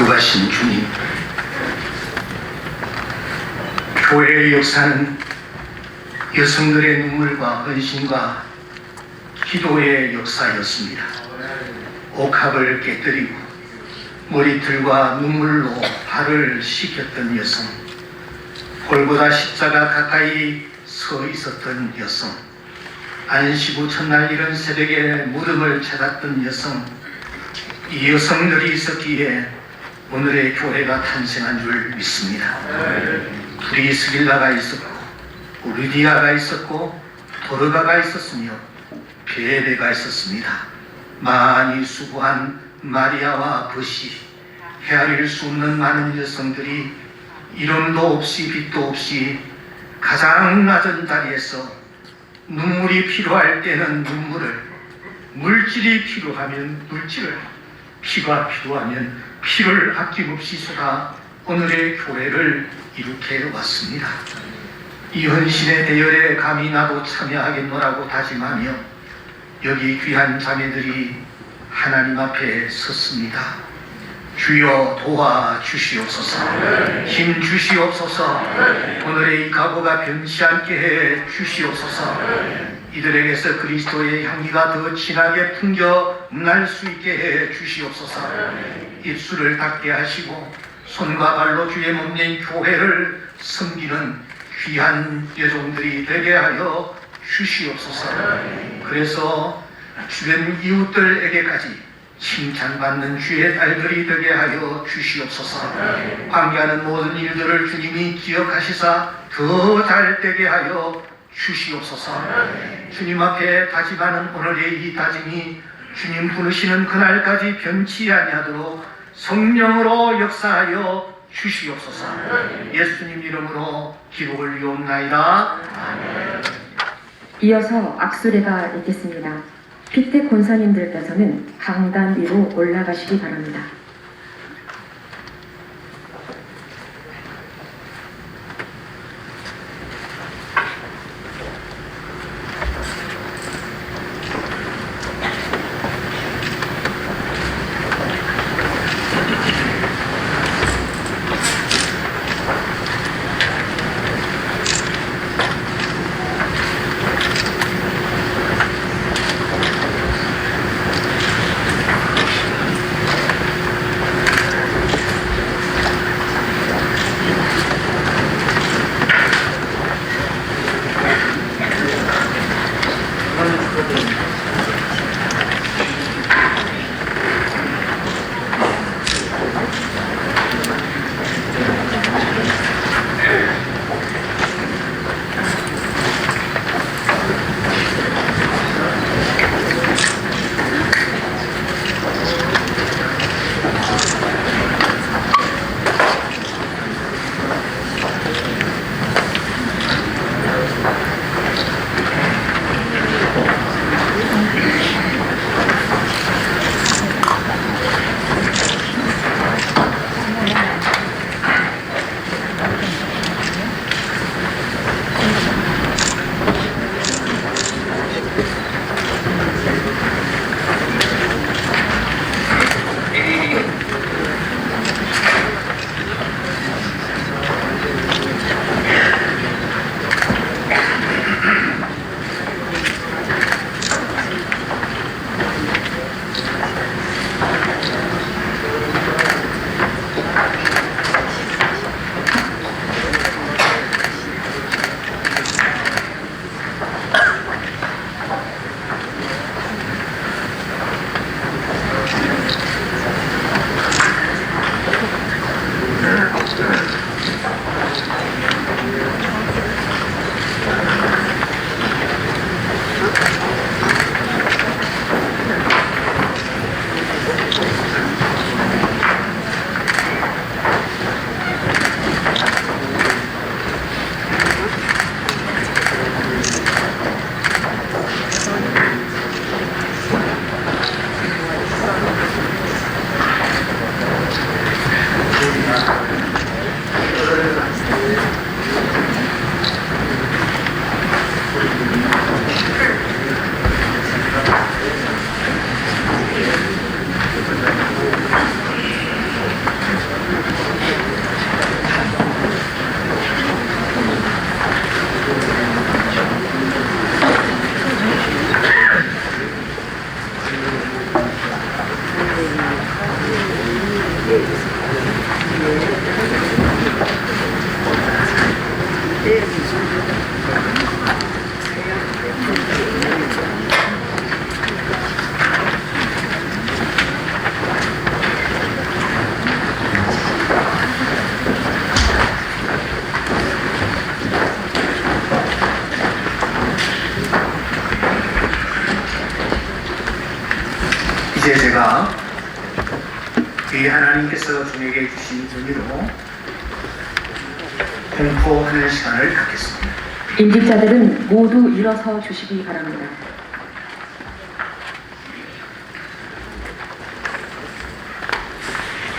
거룩하신 주님, 교회의 역사는 여성들의 눈물과 헌신과 기도의 역사였습니다. 옥합을 깨뜨리고 머리털과 눈물로 발을 씻겼던 여성, 골고다 십자가 가까이 서 있었던 여성, 안식 후 첫날 이른 새벽에 무덤을 찾았던 여성, 이 여성들이 있었기에 오늘의 교회가 탄생한 줄 믿습니다. 브리스길라가 있었고 우르디아가 있었고 도르가가 있었으며 베레가 있었습니다. 많이 수고한 마리아와 버시, 헤아릴 수 없는 많은 여성들이 이름도 없이 빛도 없이 가장 낮은 자리에서 눈물이 필요할 때는 눈물을, 물질이 필요하면 물질을, 피가 필요하면 피를 아낌없이 쏟아 오늘의 교회를 이룩해 왔습니다. 이 헌신의 대열에 감히 나도 참여하겠노라고 다짐하며 여기 귀한 자매들이 하나님 앞에 섰습니다. 주여 도와주시옵소서. 힘 주시옵소서. 오늘의 이 각오가 변치 않게 해 주시옵소서. 이들에게서 그리스도의 향기가 더 진하게 풍겨 날 수 있게 해 주시옵소서. 입술을 닫게 하시고 손과 발로 주의 몸된 교회를 섬기는 귀한 여종들이 되게 하여 주시옵소서. 그래서 주변 이웃들에게까지 칭찬받는 주의 딸들이 되게 하여 주시옵소서. 관계하는 모든 일들을 주님이 기억하시사 더 잘되게 하여 주시옵소서. 주님 앞에 다짐하는 오늘의 이 다짐이 주님 부르시는 그날까지 변치 아니하도록 성령으로 역사하여 주시옵소서. 예수님 이름으로 기도를 올리옵나이다. 이어서 악수례가 있겠습니다. 피택 권사님들께서는 강단 위로 올라가시기 바랍니다. 이제 제가 이 하나님께서 저에게 주신 의미로 공포하는 시간을 갖겠습니다. 임직자들은 모두 일어서 주시기 바랍니다.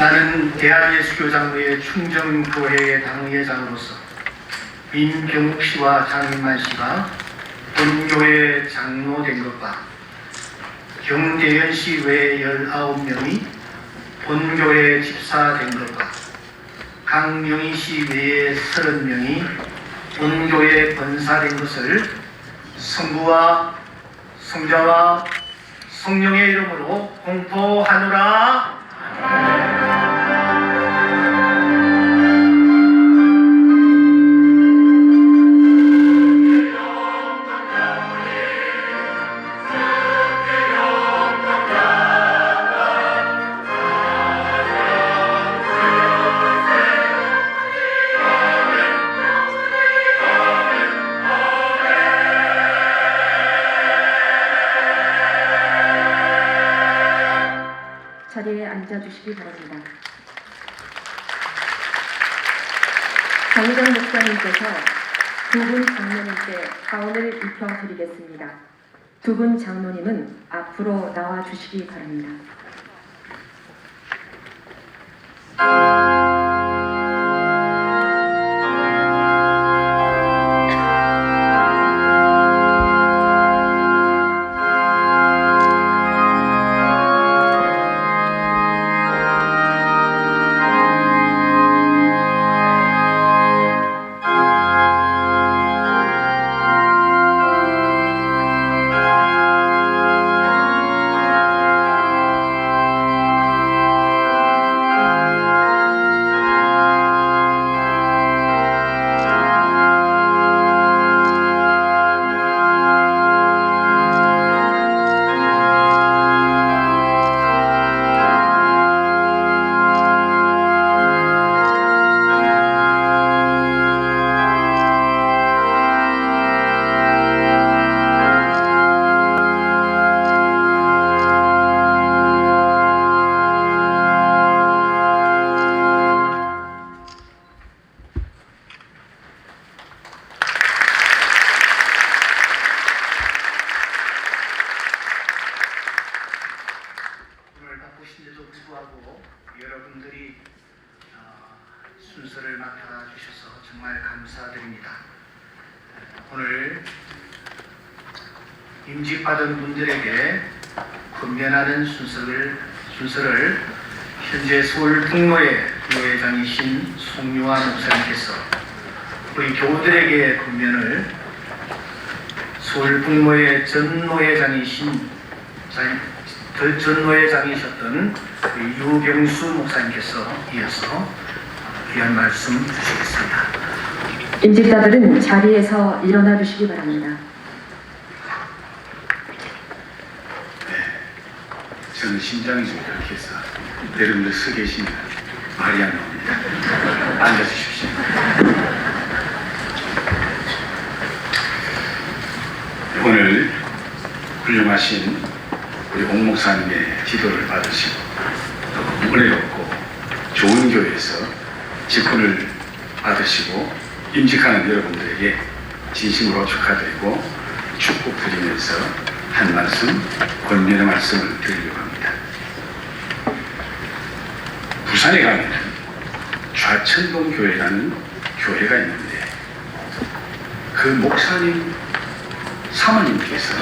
나는 대한예수교장로회 충정교회의 당회장으로서 민경욱 씨와 장인만 씨가 본교회 장로 된 것과 경대현 씨 외 19명이 본교회 집사 된 것과 강명희 씨 외에 30명이 본교회 권사 된 것을 성부와 성자와 성령의 이름으로 공포하노라. 주시기 바랍니다. 정의정 목사님께서 두 분 장로님께 가운을 입혀드리겠습니다. 두 분 장로님은 앞으로 나와 주시기 바랍니다. 오늘 바쁘신데도 불구하고 여러분들이 순서를 맡아주셔서 정말 감사드립니다. 오늘 임직받은 분들에게 권면하는 순서를 현재 서울 북노회 부회장이신 송유아 목사님께서 우리 교우들에게 권면을 서울 북노회 전 노회장이셨던 유병수 목사님께서 이어서 귀한 말씀 주시겠습니다. 임직자들은 자리에서 일어나 주시기 바랍니다. 저는 심장이 좀 이렇게 해서 여러분들 서 계시면 말이 안 나옵니다. 앉아주십시오. 오늘 훌륭하신 우리 옥 목사님의 기도를 받으시고 또 은혜롭고 좋은 교회에서 직분을 받으시고 임직하는 여러분들에게 진심으로 축하드리고 축복드리면서 한 말씀, 권면의 말씀을 드리려고 합니다. 부산에 가면 좌천동 교회라는 교회가 있는데 그 목사님 사모님께서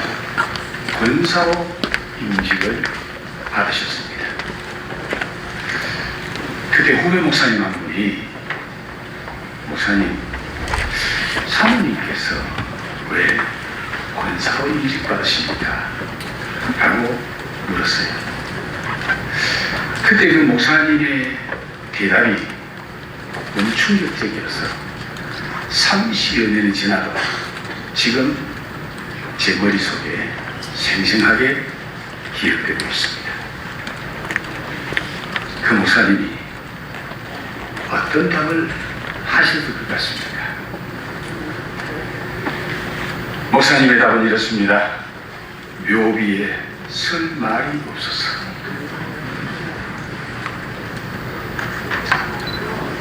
권사로 임직을 받으셨습니다. 그때 후배 목사님 한 분이 목사님, 사모님께서 왜 권사로 임직받으십니까? 라고 물었어요. 그때 그 목사님의 대답이 너무 충격적이어서 30여 년이 지나도 지금 제 머릿속에 생생하게 기억되고 있습니다. 그 목사님이 어떤 답을 하실 것 같습니까? 목사님의 답은 이렇습니다. 묘비에 설 말이 없어서.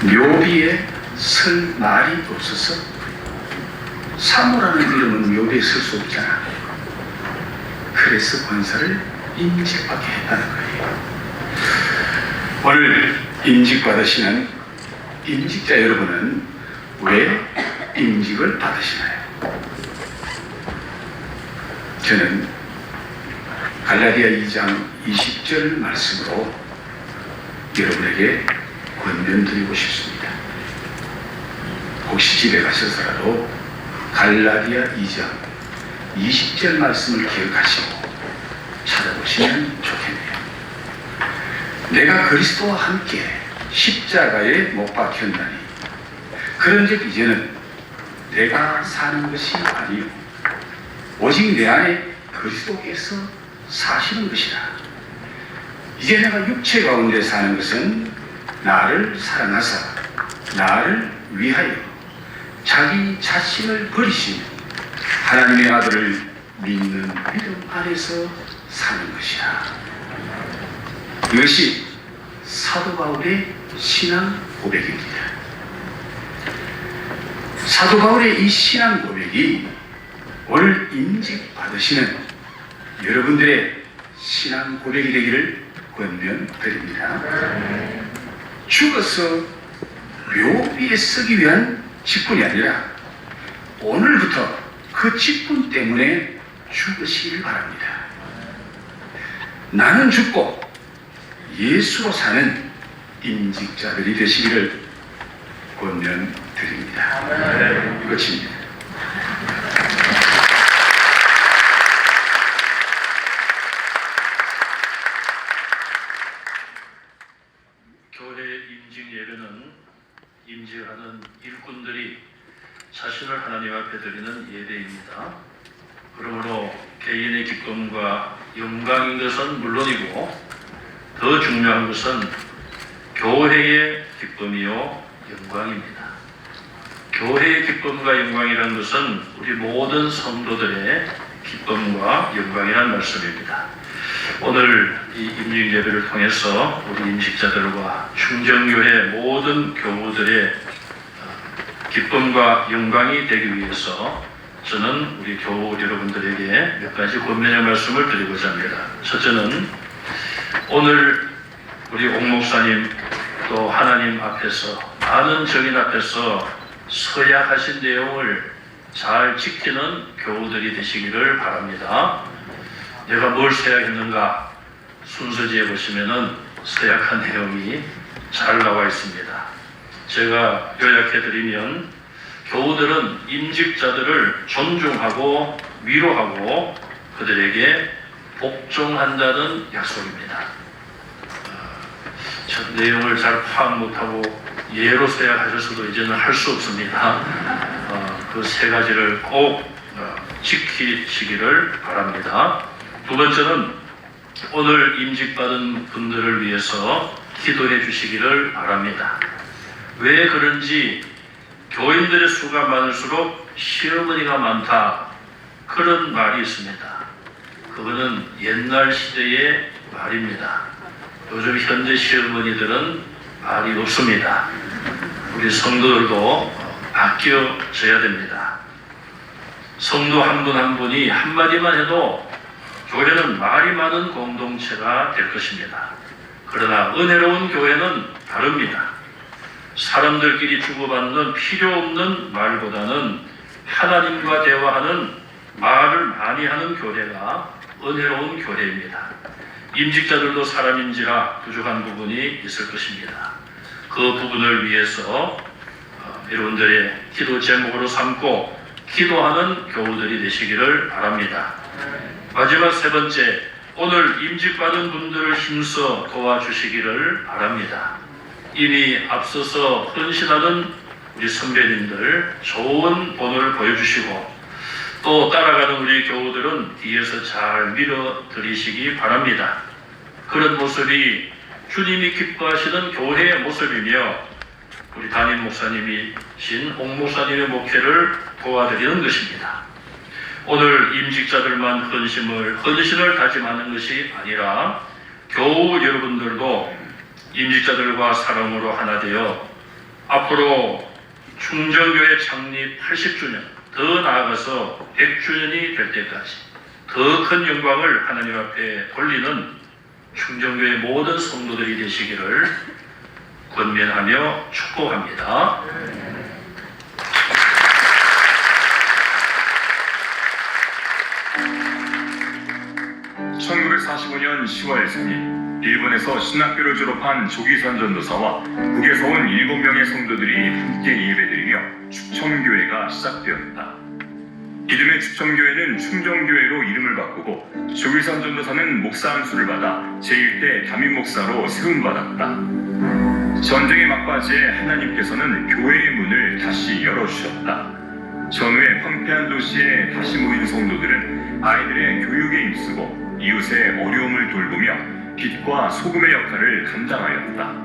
묘비에 설 말이 없어서. 사모라는 이름은 묘비에 설 수 없잖아. 그래서 권사를 임직받게 했다는 거예요. 오늘 임직받으시는 임직자 여러분은 왜 임직을 받으시나요? 저는 갈라디아 2장 20절 말씀으로 여러분에게 권면드리고 싶습니다. 혹시 집에 가셔서라도 갈라디아 2장 20절 말씀을 기억하시고 찾아보시면 좋겠네요. 내가 그리스도와 함께 십자가에 못 박혔나니 그런즉 이제는 내가 사는 것이 아니요 오직 내 안에 그리스도께서 사시는 것이라. 이제 내가 육체 가운데 사는 것은 나를 사랑하사 나를 위하여 자기 자신을 버리신 하나님의 아들을 믿는 믿음 안에서 사는 것이라. 이것이 사도 바울의 신앙 고백입니다. 사도 바울의 이 신앙 고백이 오늘 임직 받으시는 여러분들의 신앙 고백이 되기를 권면드립니다. 죽어서 묘비에 쓰기 위한 직분이 아니라 오늘부터 그 직분 때문에 죽으시길 바랍니다. 나는 죽고 예수로 사는 임직자들이 되시기를 권면드립니다. 끝입니다. 교회 임직 예배는 임직하는 일꾼들이 자신을 하나님 앞에 드리는 예배입니다. 그러므로 개인의 기쁨과 영광인 것은 물론이고 더 중요한 것은 교회의 기쁨이요 영광입니다. 교회의 기쁨과 영광이라는 것은 우리 모든 성도들의 기쁨과 영광이라는 말씀입니다. 오늘 이 임직 예배를 통해서 우리 임직자들과 충정교회 모든 교우들의 기쁨과 영광이 되기 위해서 저는 우리 교우 여러분들에게 몇 가지 권면의 말씀을 드리고자 합니다. 첫째는 오늘 우리 옥 목사님 또 하나님 앞에서 많은 정인 앞에서 서약하신 내용을 잘 지키는 교우들이 되시기를 바랍니다. 내가 뭘 서약했는가 순서지에 보시면은 서약한 내용이 잘 나와 있습니다. 제가 요약해 드리면 교우들은 임직자들을 존중하고 위로하고 그들에게 복종한다는 약속입니다. 전 내용을 잘 파악 못하고 예로 서약하셔서도 이제는 할 수 없습니다. 그 세 가지를 꼭 지키시기를 바랍니다. 두 번째는 오늘 임직받은 분들을 위해서 기도해 주시기를 바랍니다. 왜 그런지 교인들의 수가 많을수록 시어머니가 많다, 그런 말이 있습니다. 그거는 옛날 시대의 말입니다. 요즘 현대 시어머니들은 말이 없습니다. 우리 성도들도 바뀌어져야 됩니다. 성도 한 분 한 분이 한마디만 해도 교회는 말이 많은 공동체가 될 것입니다. 그러나 은혜로운 교회는 다릅니다. 사람들끼리 주고받는 필요 없는 말보다는 하나님과 대화하는 말을 많이 하는 교회가 은혜로운 교회입니다. 임직자들도 사람인지라 부족한 부분이 있을 것입니다. 그 부분을 위해서 여러분들의 기도 제목으로 삼고 기도하는 교우들이 되시기를 바랍니다. 마지막 세 번째, 오늘 임직받은 분들을 힘써 도와주시기를 바랍니다. 이미 앞서서 헌신하는 우리 선배님들 좋은 본을 보여주시고 또 따라가는 우리 교우들은 뒤에서 잘 밀어드리시기 바랍니다. 그런 모습이 주님이 기뻐하시는 교회의 모습이며 우리 담임 목사님이신 옥 목사님의 목회를 도와드리는 것입니다. 오늘 임직자들만 헌신을 다짐하는 것이 아니라 교우 여러분들도 임직자들과 사랑으로 하나 되어 앞으로 충정교회 창립 80주년, 더 나아가서 100주년이 될 때까지 더 큰 영광을 하나님 앞에 돌리는 충정교회 모든 성도들이 되시기를 권면하며 축복합니다. 1945년 10월 3일 일본에서 신학교를 졸업한 조기선 전도사와 북에서 온 7명의 성도들이 함께 예배드리며 축청교회가 시작되었다. 이듬해 축청교회는 충정교회로 이름을 바꾸고 조기선 전도사는 목사 안수를 받아 제1대 담임 목사로 세움받았다. 전쟁의 막바지에 하나님께서는 교회의 문을 다시 열어주셨다. 전후에 황폐한 도시에 다시 모인 성도들은 아이들의 교육에 힘쓰고 이웃의 어려움을 돌보며 빛과 소금의 역할을 감당하였다.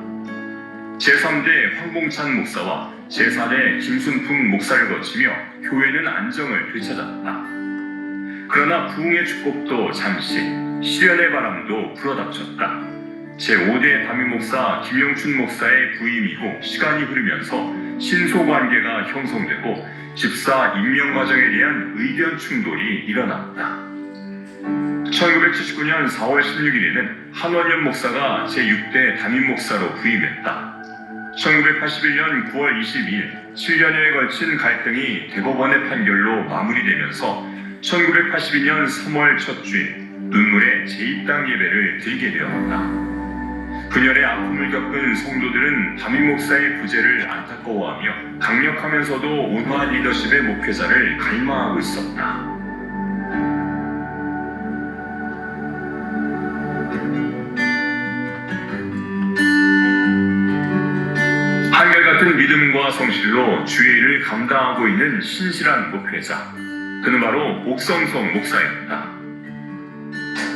제3대 황봉찬 목사와 제4대 김순풍 목사를 거치며 교회는 안정을 되찾았다. 그러나 부흥의 축복도 잠시, 시련의 바람도 불어닥쳤다. 제5대 담임목사 김영춘 목사의 부임 이후 시간이 흐르면서 신소관계가 형성되고 집사 임명 과정에 대한 의견 충돌이 일어났다. 1979년 4월 16일에는 한원현 목사가 제6대 담임목사로 부임했다. 1981년 9월 22일 7년여에 걸친 갈등이 대법원의 판결로 마무리되면서 1982년 3월 첫 주일 눈물의 제2당 예배를 드리게 되었다. 그녀의 아픔을 겪은 성도들은 담임목사의 부재를 안타까워하며 강력하면서도 온화한 리더십의 목회자를 갈망하고 있었다. 한결같은 믿음과 성실로 주의 일을 감당하고 있는 신실한 목회자. 그는 바로 옥성성 목사였다.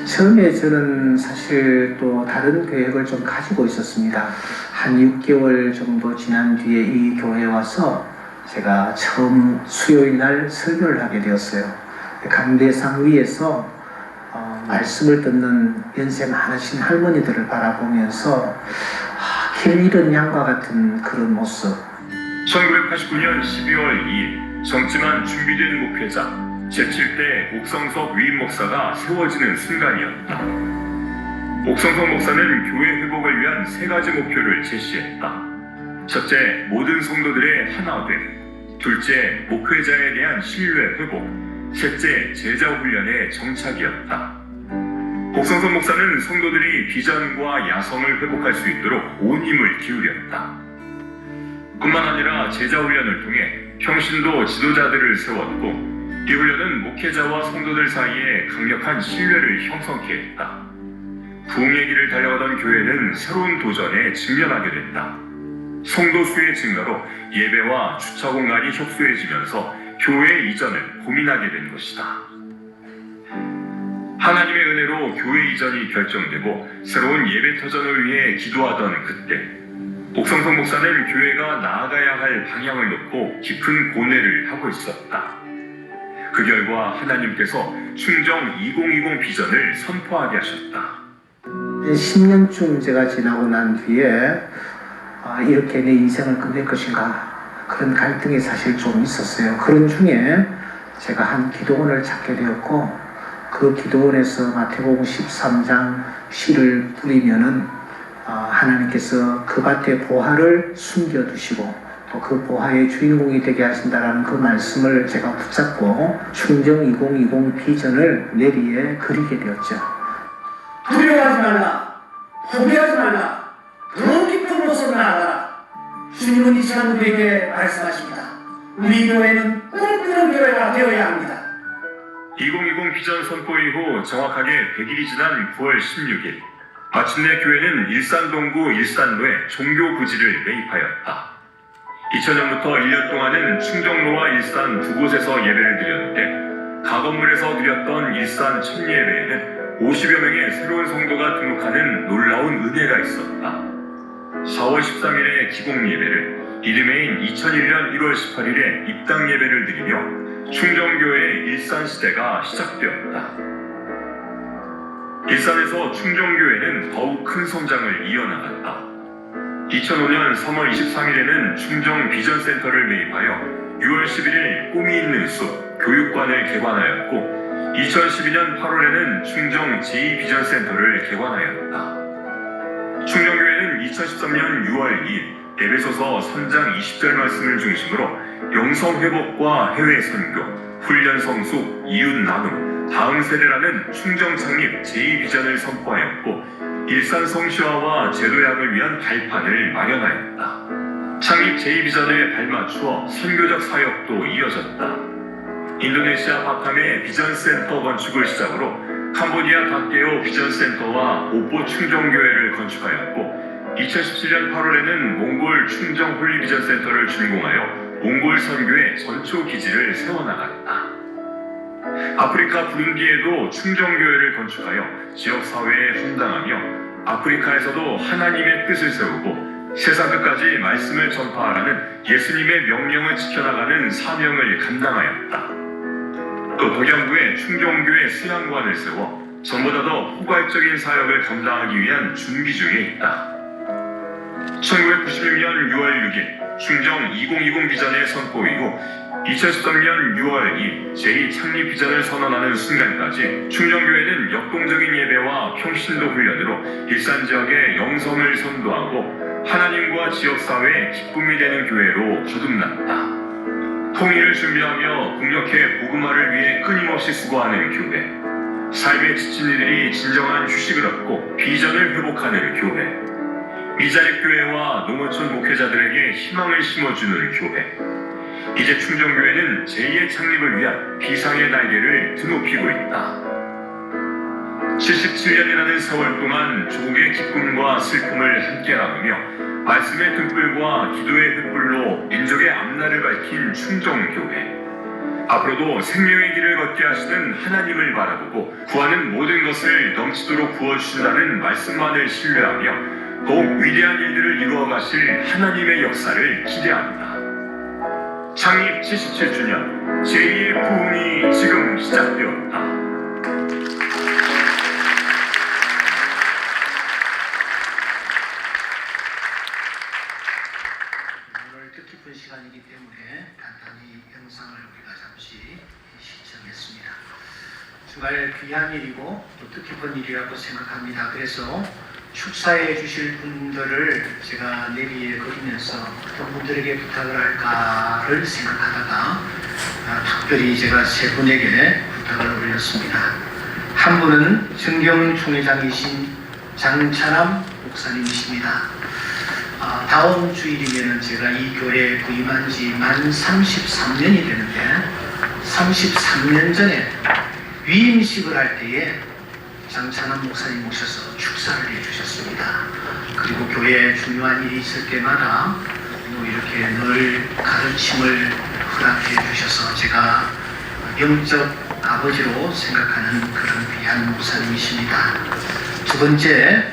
처음에 저는 사실 또 다른 계획을 좀 가지고 있었습니다. 한 6개월 정도 지난 뒤에 이 교회에 와서 제가 처음 수요일 날 설교를 하게 되었어요. 강대상 위에서 말씀을 듣는 연세 많으신 할머니들을 바라보면서 길 잃은 양과 같은 그런 모습. 1989년 12월 2일 정쯤한 준비된 목회자 제7대 옥성석 위임 목사가 세워지는 순간이었다. 옥성석 목사는 교회 회복을 위한 3가지 목표를 제시했다. 첫째, 모든 성도들의 하나됨. 둘째, 목회자에 대한 신뢰 회복. 셋째, 제자 훈련의 정착이었다. 옥성석 목사는 성도들이 비전과 야성을 회복할 수 있도록 온 힘을 기울였다. 뿐만 아니라 제자 훈련을 통해 평신도 지도자들을 세웠고 이 훈련은 목회자와 성도들 사이에 강력한 신뢰를 형성케 했다. 부흥의 길을 달려가던 교회는 새로운 도전에 직면하게 됐다. 성도 수의 증가로 예배와 주차 공간이 협소해지면서 교회 이전을 고민하게 된 것이다. 하나님의 은혜로 교회 이전이 결정되고 새로운 예배 터전을 위해 기도하던 그때 옥성성 목사는 교회가 나아가야 할 방향을 놓고 깊은 고뇌를 하고 있었다. 그 결과 하나님께서 충정 2020 비전을 선포하게 하셨다. 10년쯤 제가 지나고 난 뒤에 이렇게 내 인생을 끝낼 것인가 그런 갈등이 사실 좀 있었어요. 그런 중에 제가 한 기도원을 찾게 되었고 그 기도원에서 마태복음 13장 씨를 뿌리면은 하나님께서 그 밭에 보화를 숨겨두시고 또 그 보화의 주인공이 되게 하신다라는 그 말씀을 제가 붙잡고 충정 2020 비전을 내리에 그리게 되었죠. 두려워하지 말라. 포기하지 말라. 더 깊은 곳으로 나아가라. 주님은 이 시간 우리에게 말씀하십니다. 우리 교회는 꿈꾸는 교회가 되어야 합니다. 2020 비전 선포 이후 정확하게 100일이 지난 9월 16일 마침내 교회는 일산동구 일산로에 종교 부지를 매입하였다. 2000년부터 1년 동안은 충정로와 일산 두 곳에서 예배를 드렸는데 가건물에서 드렸던 일산 첫 예배에는 50여 명의 새로운 성도가 등록하는 놀라운 은혜가 있었다. 4월 13일에 기공 예배를 이듬해인 2001년 1월 18일에 입당 예배를 드리며 충정교회의 일산시대가 시작되었다. 일산에서 충정교회는 더욱 큰 성장을 이어나갔다. 2005년 3월 23일에는 충정 비전센터를 매입하여 6월 11일 꿈이 있는 숲 교육관을 개관하였고 2012년 8월에는 충정 제2비전센터를 개관하였다. 충정교회는 2013년 6월 2일 에베소서 3장 20절 말씀을 중심으로 영성회복과 해외 선교, 훈련 성숙, 이웃 나눔, 다음 세대라는 충정 창립 제2비전을 선포하였고 일산 성시화와 제도약을 위한 발판을 마련하였다. 창립 제2비전에 발맞추어 선교적 사역도 이어졌다. 인도네시아 바탐의 비전센터 건축을 시작으로 캄보디아 다케오 비전센터와 오포 충정교회를 건축하였고 2017년 8월에는 몽골 충정 홀리비전센터를 준공하여 몽골 선교의 전초 기지를 세워나갔다. 아프리카 부룬디에도 충정교회를 건축하여 지역사회에 헌당하며 아프리카에서도 하나님의 뜻을 세우고 세상 끝까지 말씀을 전파하라는 예수님의 명령을 지켜나가는 사명을 감당하였다. 또 독양구에 충정교회 수양관을 세워 전보다 더 포괄적인 사역을 감당하기 위한 준비 중에 있다. 1991년 6월 6일 충정 2020 비전의 선포 이후 2013년 6월 2일 제2창립 비전을 선언하는 순간까지 충정교회는 역동적인 예배와 평신도 훈련으로 일산 지역의 영성을 선도하고 하나님과 지역사회의 기쁨이 되는 교회로 거듭났다. 통일을 준비하며 국력회 복음화를 위해 끊임없이 수고하는 교회, 삶에 지친 이들이 진정한 휴식을 얻고 비전을 회복하는 교회, 미자립교회와 농어촌 목회자들에게 희망을 심어주는 교회. 이제 충정교회는 제2의 창립을 위한 비상의 날개를 드높이고 있다. 77년이라는 세월 동안 조국의 기쁨과 슬픔을 함께 나누며 말씀의 등불과 기도의 횃불로 민족의 앞날을 밝힌 충정교회. 앞으로도 생명의 길을 걷게 하시는 하나님을 바라보고 구하는 모든 것을 넘치도록 부어주신다는 말씀만을 신뢰하며 더욱 위대한 일들을 이루어 가실 하나님의 역사를 기대합니다. 창립 77주년 제2의 부흥이 지금 시작되었다. 오늘 뜻깊은 시간이기 때문에 간단히 영상을 우리가 잠시 시청했습니다. 정말 귀한 일이고 또 뜻깊은 일이라고 생각합니다. 그래서 축사해 주실 분들을 제가 내비에 그리면서 어떤 분들에게 부탁을 할까를 생각하다가 특별히 제가 세 분에게 부탁을 올렸습니다. 한 분은 정경총회장이신 장찬남 목사님이십니다. 다음 주일이면 제가 이 교회에 부임한 지 만 33년이 되는데 33년 전에 위임식을 할 때에 장찬남 목사님 오셔서 축사를 해주셨습니다. 그리고 교회에 중요한 일이 있을 때마다 이렇게 늘 가르침을 허락해 주셔서 제가 영적 아버지로 생각하는 그런 귀한 목사님이십니다. 두 번째,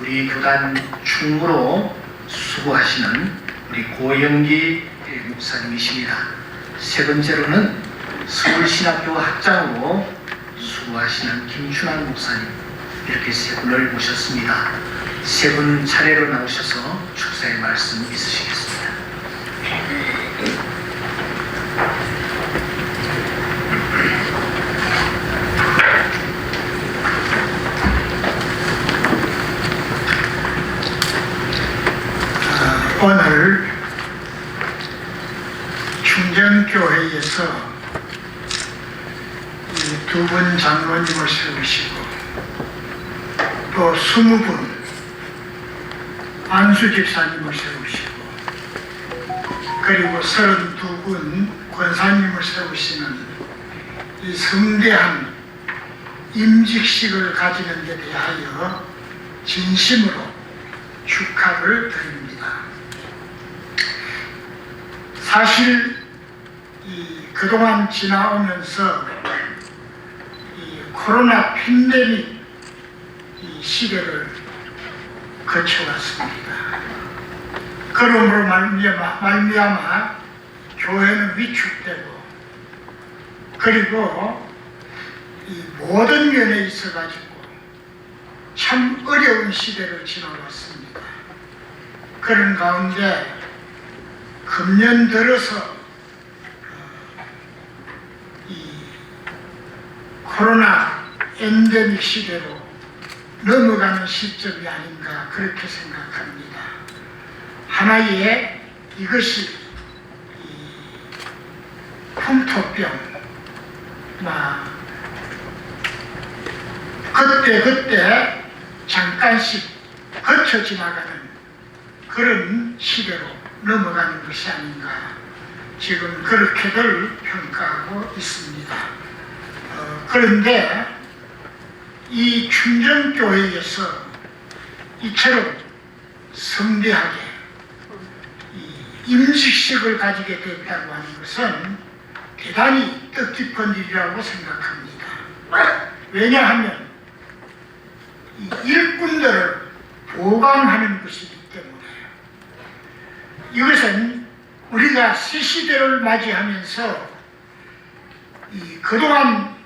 우리 교단 충무로 수고하시는 우리 고영기 목사님이십니다. 세 번째로는 서울신학교 학장으로 수고하시는 김춘환 목사님, 이렇게 세 분을 모셨습니다. 세 분 차례로 나오셔서 축사의 말씀 있으시겠습니다. 오늘 충정교회에서 두 분 장로님을 세우시고 또 20분 안수 집사님을 세우시고 그리고 32분 권사님을 세우시는 이 성대한 임직식을 가지는 데 대하여 진심으로 축하를 드립니다. 사실 그동안 지나오면서 이 코로나 팬데믹 이 시대를 거쳐왔습니다. 그러므로 말미암아 교회는 위축되고 그리고 이 모든 면에 있어가지고 참 어려운 시대를 지나왔습니다. 그런 가운데 금년 들어서 이 코로나 엔데믹 시대로 넘어가는 시점이 아닌가 그렇게 생각합니다. 하나의 이것이 풍토병, 그때 잠깐씩 거쳐 지나가는 그런 시대로 넘어가는 것이 아닌가 지금 그렇게들 평가하고 있습니다. 그런데 이 충정교회에서 이처럼 성대하게 임직식을 가지게 됐다고 하는 것은 대단히 뜻깊은 일이라고 생각합니다. 왜냐하면 이 일꾼들을 보강하는 것이기 때문에 이것은 우리가 새 시대를 맞이하면서 그동안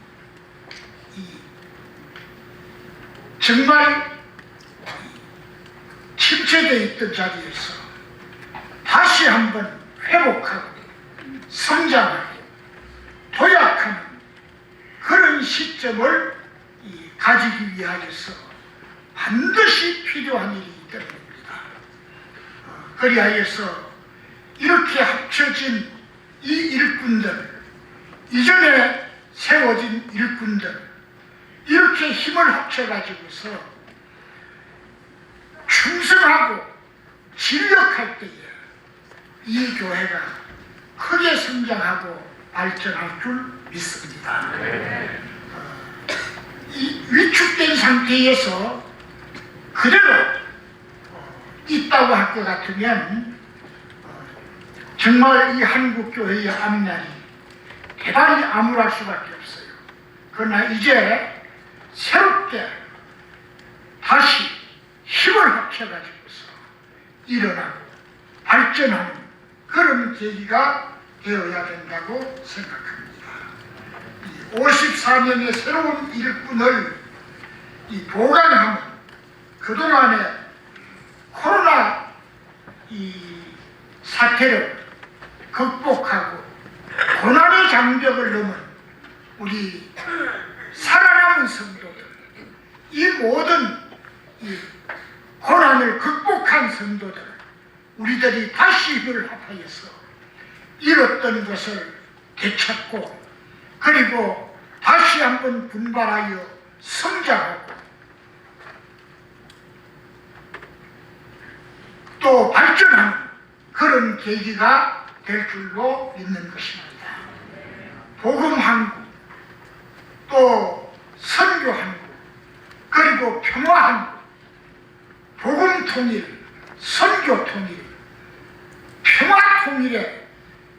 정말 침체되어 있던 자리에서 다시 한번 회복하고 성장하고 도약하는 그런 시점을 가지기 위하여서 반드시 필요한 일이기 때문입니다. 그리하여서 이렇게 합쳐진 이 일꾼들, 이전에 세워진 일꾼들, 이렇게 힘을 합쳐가지고서 충성하고 진력할 때에 이 교회가 크게 성장하고 발전할 줄 믿습니다. 이 위축된 상태에서 그대로 있다고 할 것 같으면 정말 이 한국교회의 앞날이 대단히 암울할 수밖에 없어요. 그러나 이제 새롭게 다시 힘을 합쳐가지고서 일어나고 발전하는 그런 계기가 되어야 된다고 생각합니다. 54명의 새로운 일꾼을 보강하면 그동안에 코로나 사태를 극복하고 고난의 장벽을 넘은 우리 살아남은 성도들, 이 모든 고난을 극복한 성도들, 우리들이 다시 힘을 합하여서 잃었던 것을 되찾고 그리고 다시 한번 분발하여 성장하고 또 발전하는 그런 계기가 될 줄로 믿는 것입니다. 복음 한국, 또 선교 한국, 그리고 평화 한국, 복음 통일, 선교 통일, 평화 통일의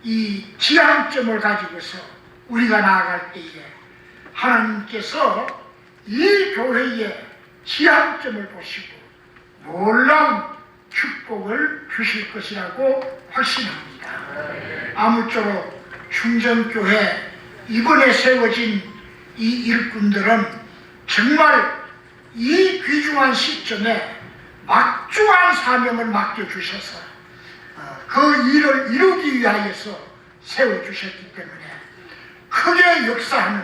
이 지향점을 가지고서 우리가 나아갈 때에 하나님께서 이 교회의 지향점을 보시고 놀라운 축복을 주실 것이라고 확신합니다. 아무쪼록 충정교회 이번에 세워진 이 일꾼들은 정말 이 귀중한 시점에 막중한 사명을 맡겨주셔서 그 일을 이루기 위하여서 세워주셨기 때문에 크게 역사하는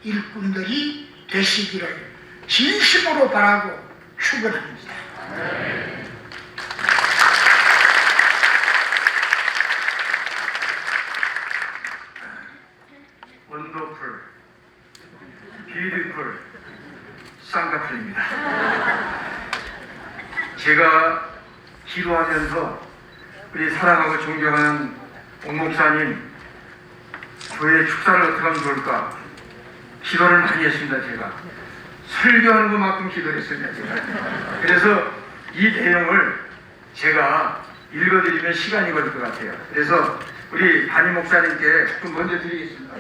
일꾼들이 되시기를 진심으로 바라고 축원합니다. 원더풀, 뷰티풀, 쌍꺼풀입니다. 제가 기도하면서 우리 사랑하고 존경하는 옥 목사님 교회 축사를 어떻게 하면 좋을까 기도를 많이 했습니다. 제가 설교하는 것만큼 기도를 했습니다. 제가. 그래서 이 내용을 제가 읽어드리면 시간이 걸릴 것 같아요. 그래서 우리 담임 목사님께 좀 먼저 드리겠습니다.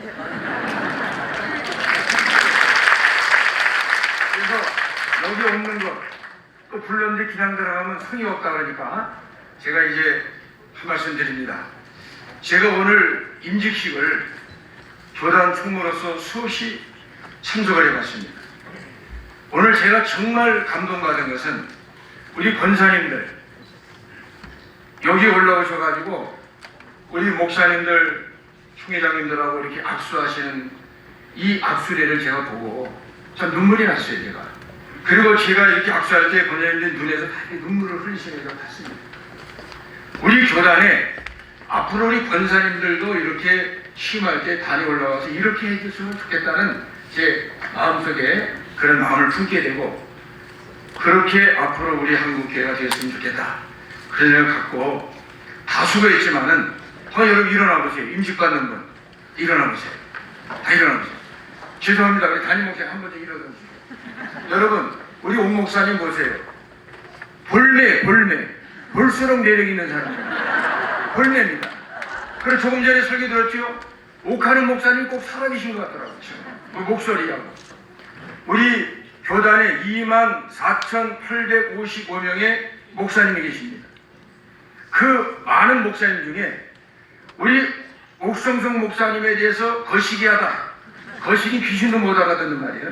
그래서 여기 없는 것, 또 불렀는데 그냥 들어가면 성의 없다 그러니까 제가 이제 한 말씀 드립니다. 제가 오늘 임직식을 교단 총무로서 수없이 참석을 해봤습니다. 오늘 제가 정말 감동받은 것은 우리 권사님들 여기 올라오셔가지고 우리 목사님들, 총회장님들하고 이렇게 악수하시는 이 악수례를 제가 보고 참 눈물이 났어요, 제가. 그리고 제가 이렇게 악수할 때 권사님들 눈에서 눈물을 흘리시는 걸 봤습니다. 우리 교단에 앞으로 우리 권사님들도 이렇게 취임할 때 단이 올라와서 이렇게 해줬으면 좋겠다는 제 마음속에 그런 마음을 품게 되고 그렇게 앞으로 우리 한국교회가 되었으면 좋겠다. 그런 생각을 갖고 다수가 있지만은 여러분 일어나 보세요. 임직받는 분 일어나 보세요. 다 일어나 보세요. 죄송합니다. 우리 담임 목사님 한 번 더 일어나 보세요. 여러분 우리 옥 목사님 보세요. 볼수록 매력 있는 사람입니다. 볼매입니다. 그리고 조금 전에 설교 들었죠? 옥하는 목사님 꼭 살아계신 것 같더라고요. 그 목소리하고. 우리 교단에 24,855명의 목사님이 계십니다. 그 많은 목사님 중에 우리 옥성성 목사님에 대해서 거시기하다. 거시기 귀신도 못 알아듣는 말이에요.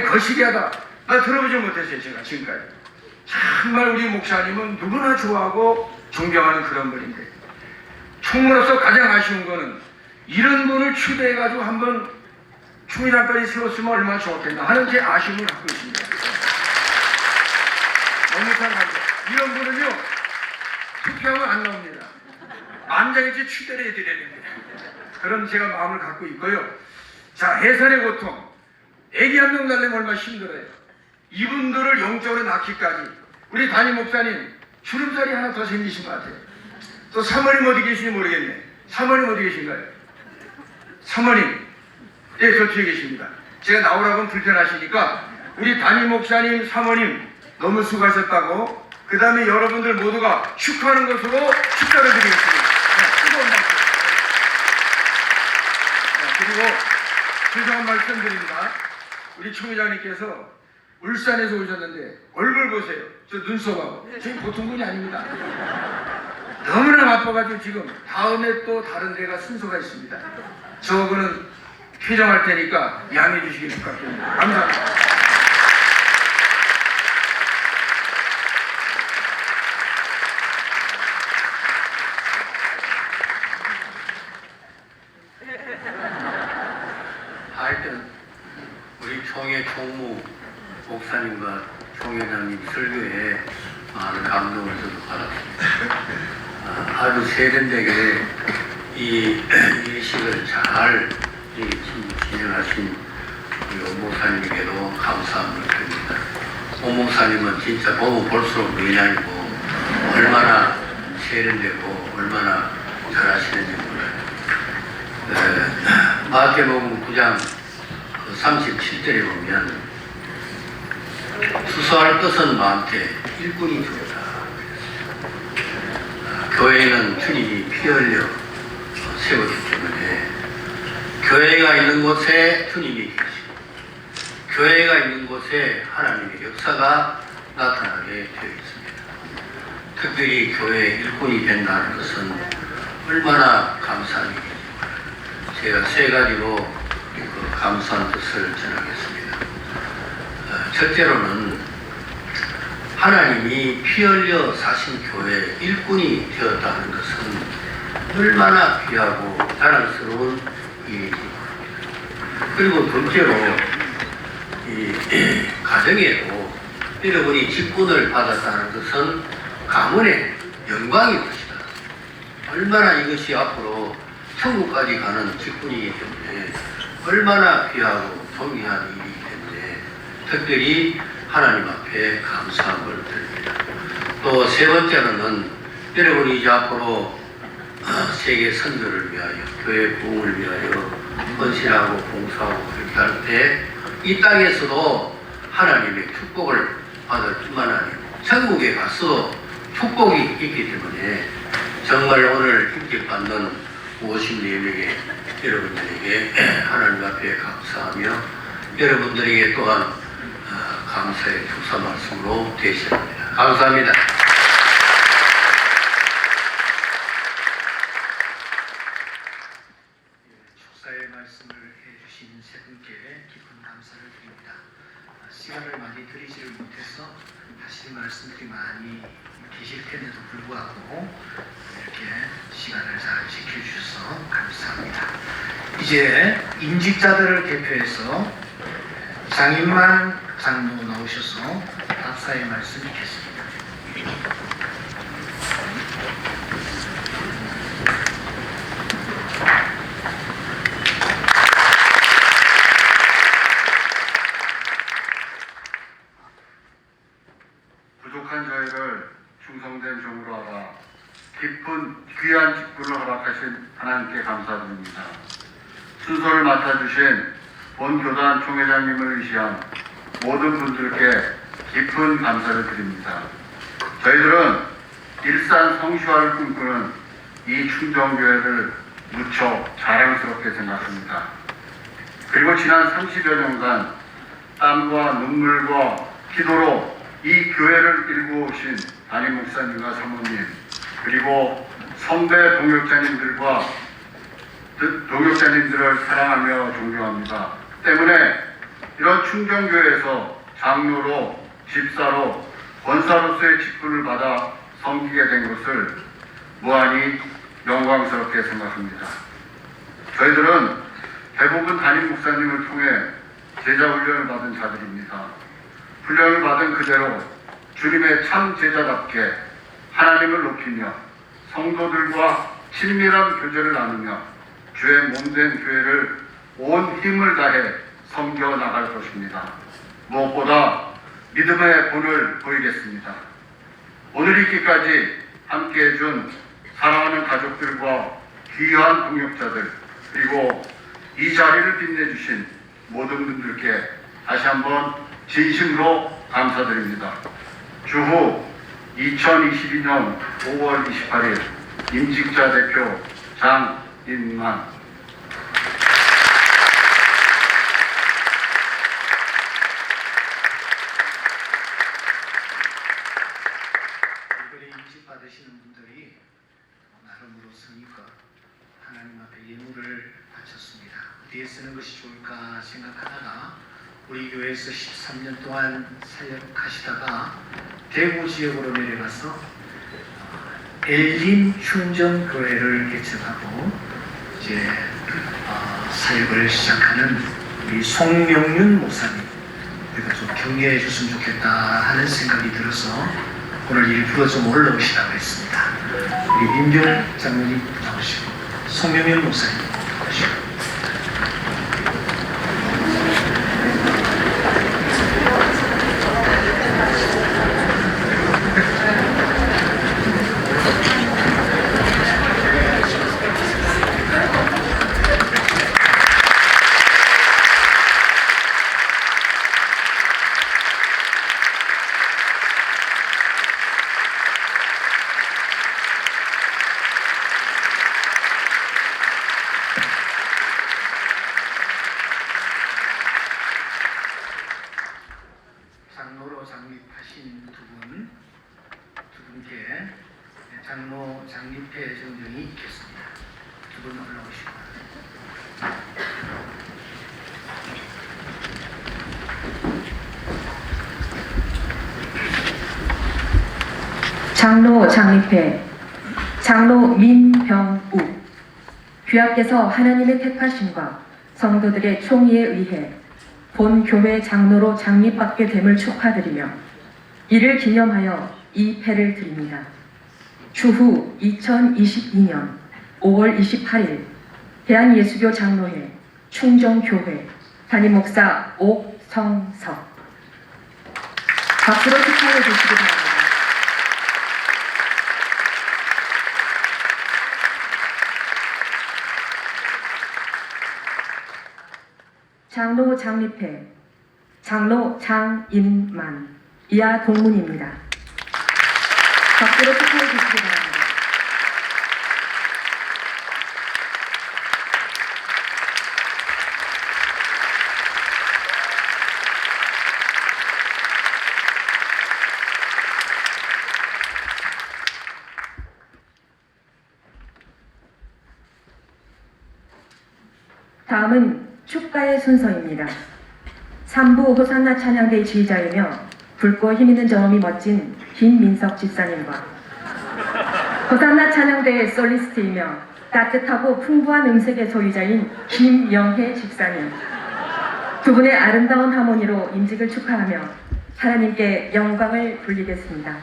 거시기하다. 나 들어보지 못했어요. 제가 지금까지. 정말 우리 목사님은 누구나 좋아하고 존경하는 그런 분인데 총무로서 가장 아쉬운 거는 이런 분을 추대해가지고 한번 총회장까지 세웠으면 얼마나 좋았겠나 하는 제 아쉬움을 갖고 있습니다. 너무 잘합니다. 이런 분은요 투표하면 안 나옵니다. 만장일치 추대를 해드려야 됩니다. 그런 제가 마음을 갖고 있고요. 자, 해산의 고통. 애기 한 명 낳으려면 얼마나 힘들어요. 이분들을 영적으로 낳기까지 우리 담임 목사님 주름살이 하나 더 생기신 것 같아요. 또 사모님 어디 계신지 모르겠네. 사모님 어디 계신가요? 사모님, 예, 저 뒤에 계십니다. 제가 나오라고는 불편하시니까 우리 담임 목사님, 사모님 너무 수고하셨다고 그 다음에 여러분들 모두가 축하하는 것으로 축사를 드리겠습니다. 네, 뜨거운 박수. 네, 그리고 죄송한 말씀 드립니다. 우리 총회장님께서 울산에서 오셨는데 얼굴 보세요. 저 눈썹하고. 저희 보통 분이 아닙니다. 너무나 바빠가지고 지금 다음에 또 다른 데가 순서가 있습니다. 저거는 표정할 테니까 양해해 주시길 부탁드립니다. 감사합니다. 하여튼 우리 총회 총무 목사님과 총회장님 설교에 많은 감동을 저도 받았습니다. 아주 세련되게 이 일식을 잘 진행하신 우리 오 목사님에게도 감사함을 드립니다. 오 목사님은 진짜 보면 볼수록 미남이고 얼마나 세련되고 얼마나 잘하시는지 몰라요. 마태복음 9장 37절에 보면 수소할 것은 많되 일꾼이 적다. 교회는 주님이 피 흘려 세웠기 때문에 교회가 있는 곳에 주님이 계시고 교회가 있는 곳에 하나님의 역사가 나타나게 되어 있습니다. 특별히 교회의 일꾼이 된다는 것은 얼마나 감사한 일인지 제가 세 가지로 그 감사한 뜻을 전하겠습니다. 첫째로는 하나님이 피 흘려 사신 교회 일꾼이 되었다는 것은 얼마나 귀하고 자랑스러운 일입니다. 그리고 둘째로 이 가정에도 여러분이 직분을 받았다는 것은 가문의 영광이 것이다. 얼마나 이것이 앞으로 천국까지 가는 직분이기 때문에 얼마나 귀하고 존귀한 일이기 때문에 특별히 하나님 앞에 감사함을 드립니다. 또 세 번째로는 여러분이 이제 앞으로 세계 선교를 위하여 교회 부흥을 위하여 헌신하고 봉사하고 그렇게 할 때 이 땅에서도 하나님의 축복을 받을 뿐만 아니고 천국에 가서 축복이 있기 때문에 정말 오늘 인격받는 54명의 여러분들에게 하나님 앞에 감사하며 여러분들에게 또한 감사의 축사 말씀으로 되시랍니다. 감사합니다. 축사의 말씀을 해주신 세 분께 깊은 감사를 드립니다. 시간을 많이 드리지를 못해서 사실 말씀들이 많이 계실 텐데도 불구하고 이렇게 시간을 잘 지켜주셔서 감사합니다. 이제 임직자들을 대표해서 장인만 장로 나오셔서 답사의 말씀 읽겠습니다. 부족한 저희를 충성된 종으로 하라 깊은 귀한 직분을 허락하신 하나님께 감사드립니다. 순서를 맡아주신 본교단 총회장님을 위시한 모든 분들께 깊은 감사를 드립니다. 저희들은 일산 성슈화를 꿈꾸는 이 충정교회를 무척 자랑스럽게 생각합니다. 그리고 지난 30여 년간 땀과 눈물과 기도로 이 교회를 일구어오신 담임 목사님과 사모님 그리고 선배 동역자님들을 사랑하며 존경합니다. 때문에 이런 충정교회에서 장로로, 집사로, 권사로서의 직분을 받아 섬기게 된 것을 무한히 영광스럽게 생각합니다. 저희들은 대부분 담임 목사님을 통해 제자 훈련을 받은 자들입니다. 훈련을 받은 그대로 주님의 참 제자답게 하나님을 높이며 성도들과 친밀한 교제를 나누며 주의 몸된 교회를 온 힘을 다해 섬겨 나갈 것입니다. 무엇보다 믿음의 본을 보이겠습니다. 오늘 있기까지 함께 해준 사랑하는 가족들과 귀한 동역자들, 그리고 이 자리를 빛내주신 모든 분들께 다시 한번 진심으로 감사드립니다. 주후 2022년 5월 28일 임직자 대표 장인만. 이번에 임직 받으시는 분들이 나름으로서니까 하나님 앞에 예물을 바쳤습니다. 어디에 쓰는 것이 좋을까 생각하다가 우리 교회에서 13년 동안 사역하시다가 대구 지역으로 내려가서 엘림 충전교회를 개척하고 이제 사역을 시작하는 우리 송명윤 목사님, 그래서 좀 격려해 줬으면 좋겠다 하는 생각이 들어서 오늘 일부러 좀 올라오시라고 했습니다. 우리 민경 장로님 나오시고 송명윤 목사님 나오시고. 장로로 장립하신 두 분께 장로 장립회 정정이 있겠습니다. 두 분 올라오시고. 장로 장립회 장로 민병우 귀하께서 하나님의 택하심과 성도들의 총의에 의해 본 교회 장로로 장립받게 됨을 축하드리며 이를 기념하여 이 패를 드립니다. 추후 2022년 5월 28일 대한예수교 장로회 충정교회 담임목사 옥성석 박수로 축하해 주시기 바랍니다. 장로 장립회 장로 장인만 이하 동문입니다. 박수로 축하해 주시기 바랍니다. 다음은 축가의 순서입니다. 3부 호산나 찬양대 지휘자이며 붉고 힘있는 저음이 멋진 김민석 집사님과 호산나 찬양대의 솔리스트이며 따뜻하고 풍부한 음색의 소유자인 김영혜 집사님 두 분의 아름다운 하모니로 임직을 축하하며 하나님께 영광을 돌리겠습니다.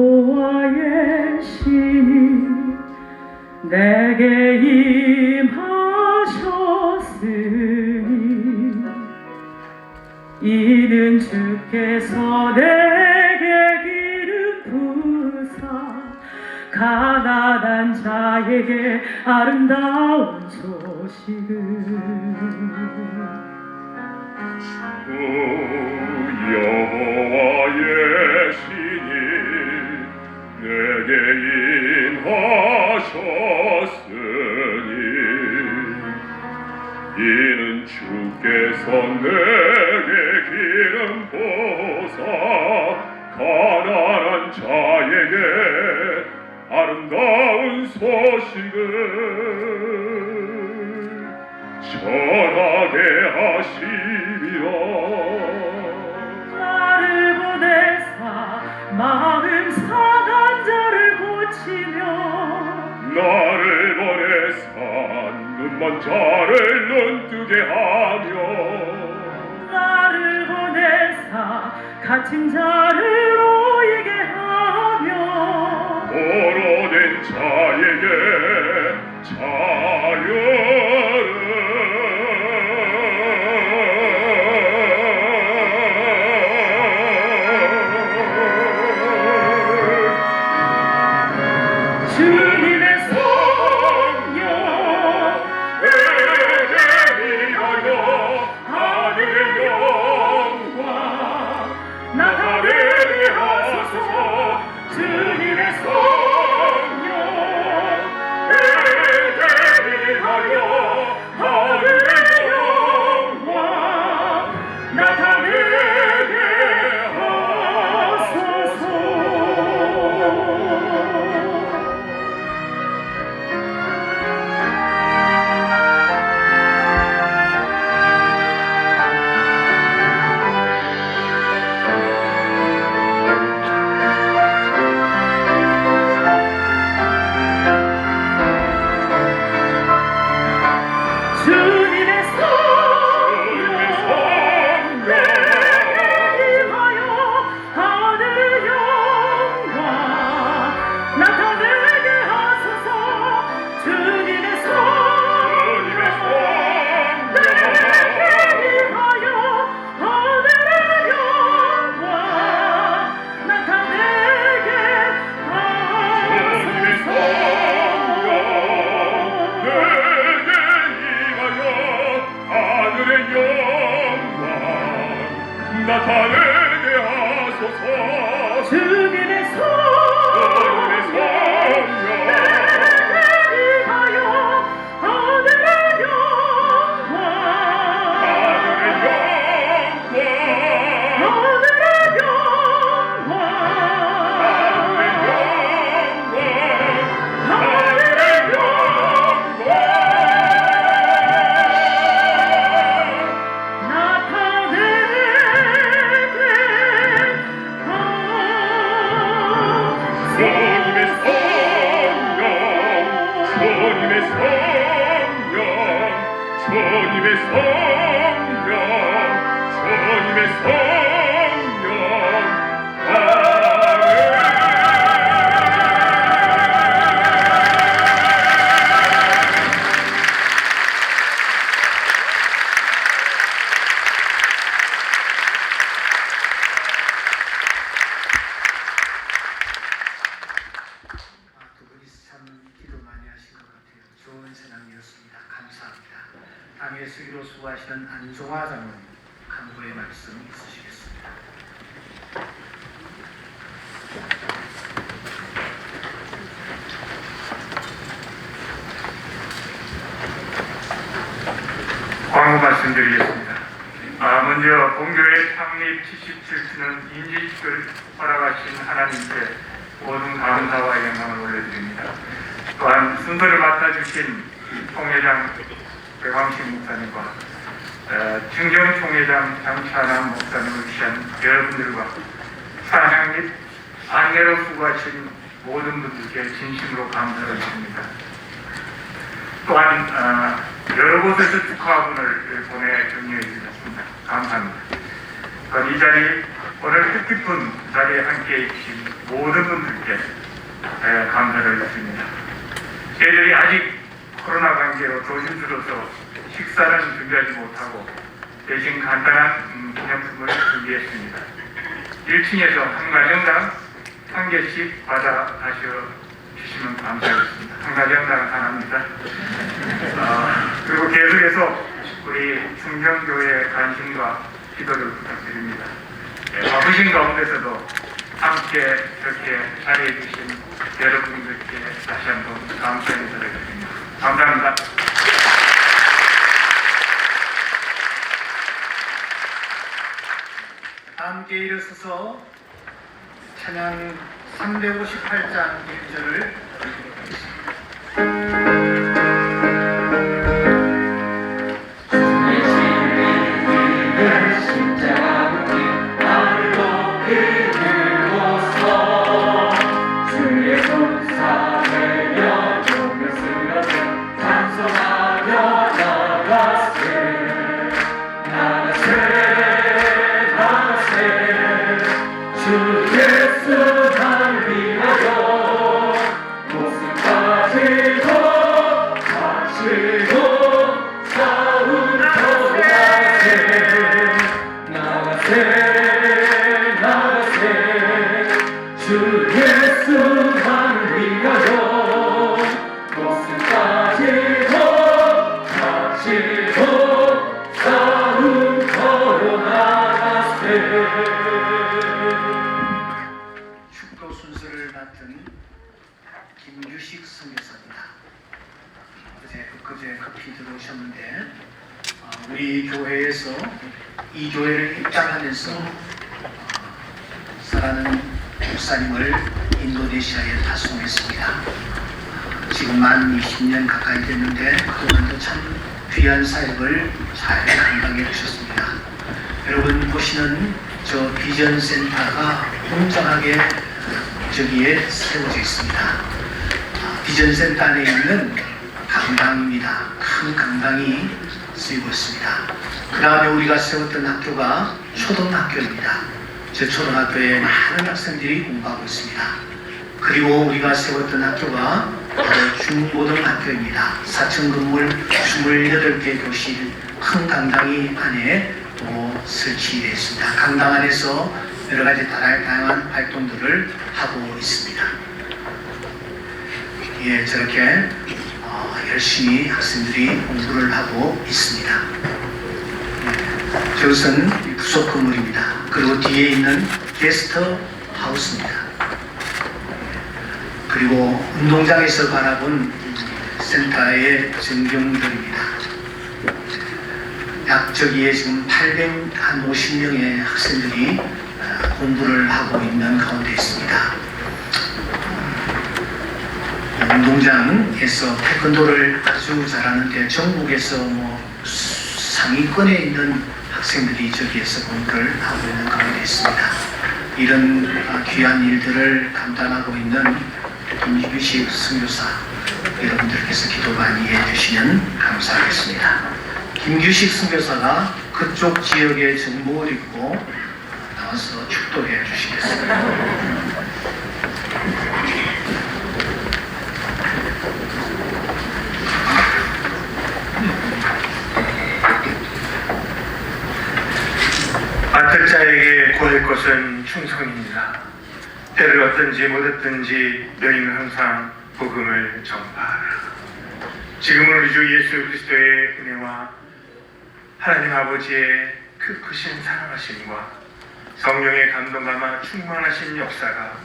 여호와의 신이 내게 임하셨으니 이는 주께서 내게 기름 부사 가난한 자에게 아름다운 소식 소식을 주 여호와의 신이 내게 인하셨으니 이는 주께서 내게 기름 부사 가난한 자에게 아름다운 소식을 전하게 하시리라. 나를 보내사 마음 상한 자를 고치며 나를 보내사 눈먼 자를 눈뜨게 하며 나를 보내사 갇힌 자를 놓이게 하며 포로된 자에게 주님의 성령 내게 위하여 하늘의 영광 나타내게 하소서. 주님의 성령 내게 위하여 하늘의 영광 나타내게 하소서. 주님의 성령 내게 임하여 하늘의 영광 나타내게 하소서. 주님의 성령 내게 임하여 하늘의 영광 나타내게 하소서. 하늘의 영광 나타내게 하소서. 주님의 성령 내게 임하여 하늘의 영광 하늘의 영광 주님의 성령 두 분이 참 기도 많이 하신 것 같아요. 좋은 신앙이었습니다. 감사합니다. 당의 수기로 수고하시는 안종화 장로님 간구의 말씀 있으시겠습니다. 광고 말씀드리겠습니다. 먼저 본교회 창립 77주년 인지식을 허락하신 하나님께 모든 감사와 영광을 올려드립니다. 또한 순서를 맡아주신 총회장 백왕식 목사님과 충정 총회장 장찬환 목사님을 위한 여러분들과 사랑 및 안내로 수고하신 모든 분들께 진심으로 감사를 드립니다. 또한 여러 곳에서 축하문을 보내 격려해 주셨습니다. 감사합니다. 이 자리 오늘 뜻깊은 자리에 함께해 주신 모든 분들께 감사를 드립니다. 저희들이 아직 코로나 관계로 조심스러워서 식사는 준비하지 못하고 대신 간단한 기념품을 준비했습니다. 1층에서 한 가정당 한 개씩 받아 가셔 주시면 감사하겠습니다. 한 가정당 하나입니다. 그리고 계속해서 우리 충정교회 관심과 기도를 부탁드립니다. 바쁘신 가운데서도 함께 이렇게 자리해 주신 여러분들께 다시 한번 감사 인사를 드립니다. 감사합니다. 함께 일어서서 찬양 358장 1절을 축도 순서를 맡은 김규식 선교사입니다. 그제 급히 들어오셨는데 우리 교회에서 이 교회를 입장하면서 사랑하는 목사님을 인도네시아에 파송했습니다. 지금 만 20년 가까이 됐는데 그동안도 참 귀한 사역을 잘 감당해 주셨습니다. 여러분 보시는 저 비전 센터가 웅장하게 저기에 세워져 있습니다. 비전 센터 안에 있는 강당입니다. 큰 강당이 쓰이고 있습니다. 그 다음에 우리가 세웠던 학교가 초등학교입니다. 저 초등학교에 많은 학생들이 공부하고 있습니다. 그리고 우리가 세웠던 학교가 바로 중고등학교입니다. 4층 건물 28개 교실 큰 강당이 안에 설치되어 있습니다. 강당 안에서 여러 가지 다양한 활동들을 하고 있습니다. 예, 저렇게 열심히 학생들이 공부를 하고 있습니다. 저것은 부속 건물입니다. 그리고 뒤에 있는 게스트 하우스입니다. 그리고 운동장에서 바라본 센터의 전경들입니다. 약 저기에 지금 850명의 학생들이 공부를 하고 있는 가운데 있습니다. 운동장에서 태권도를 아주 잘하는데 전국에서 상위권에 있는 학생들이 저기에서 공부를 하고 있는 가운데 있습니다. 이런 귀한 일들을 감당하고 있는 김규식 선교사 여러분들께서 기도 많이 해주시면 감사하겠습니다. 김규식 선교사가 그쪽 지역의 정복을 입고 나와서 축도해 주시겠습니다. 맡을 자에게 구할 것은 충성입니다. 때를 얻든지 못 얻든지 너희는 항상 복음을 전파하라. 지금은 우리 주 예수 그리스도의 은혜와 하나님 아버지의 그 크신 사랑하심과 성령의 감동감화 충만하신 역사가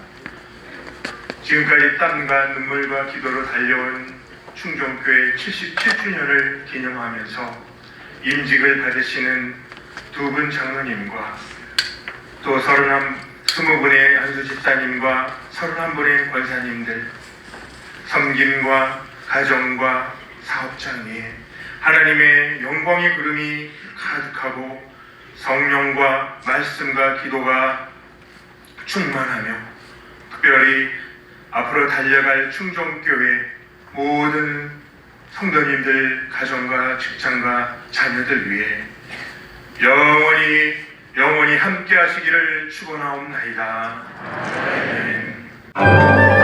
지금까지 땀과 눈물과 기도로 달려온 충정교회 77주년을 기념하면서 임직을 받으시는 두 분 장로님과 또 20분의 안수 집사님과 31분의 권사님들, 섬김과 가정과 사업장에 하나님의 영광의 구름이 가득하고 성령과 말씀과 기도가 충만하며 특별히 앞으로 달려갈 충정교회 모든 성도님들 가정과 직장과 자녀들 위해 영원히 함께 하시기를 축원하옵나이다. 아멘.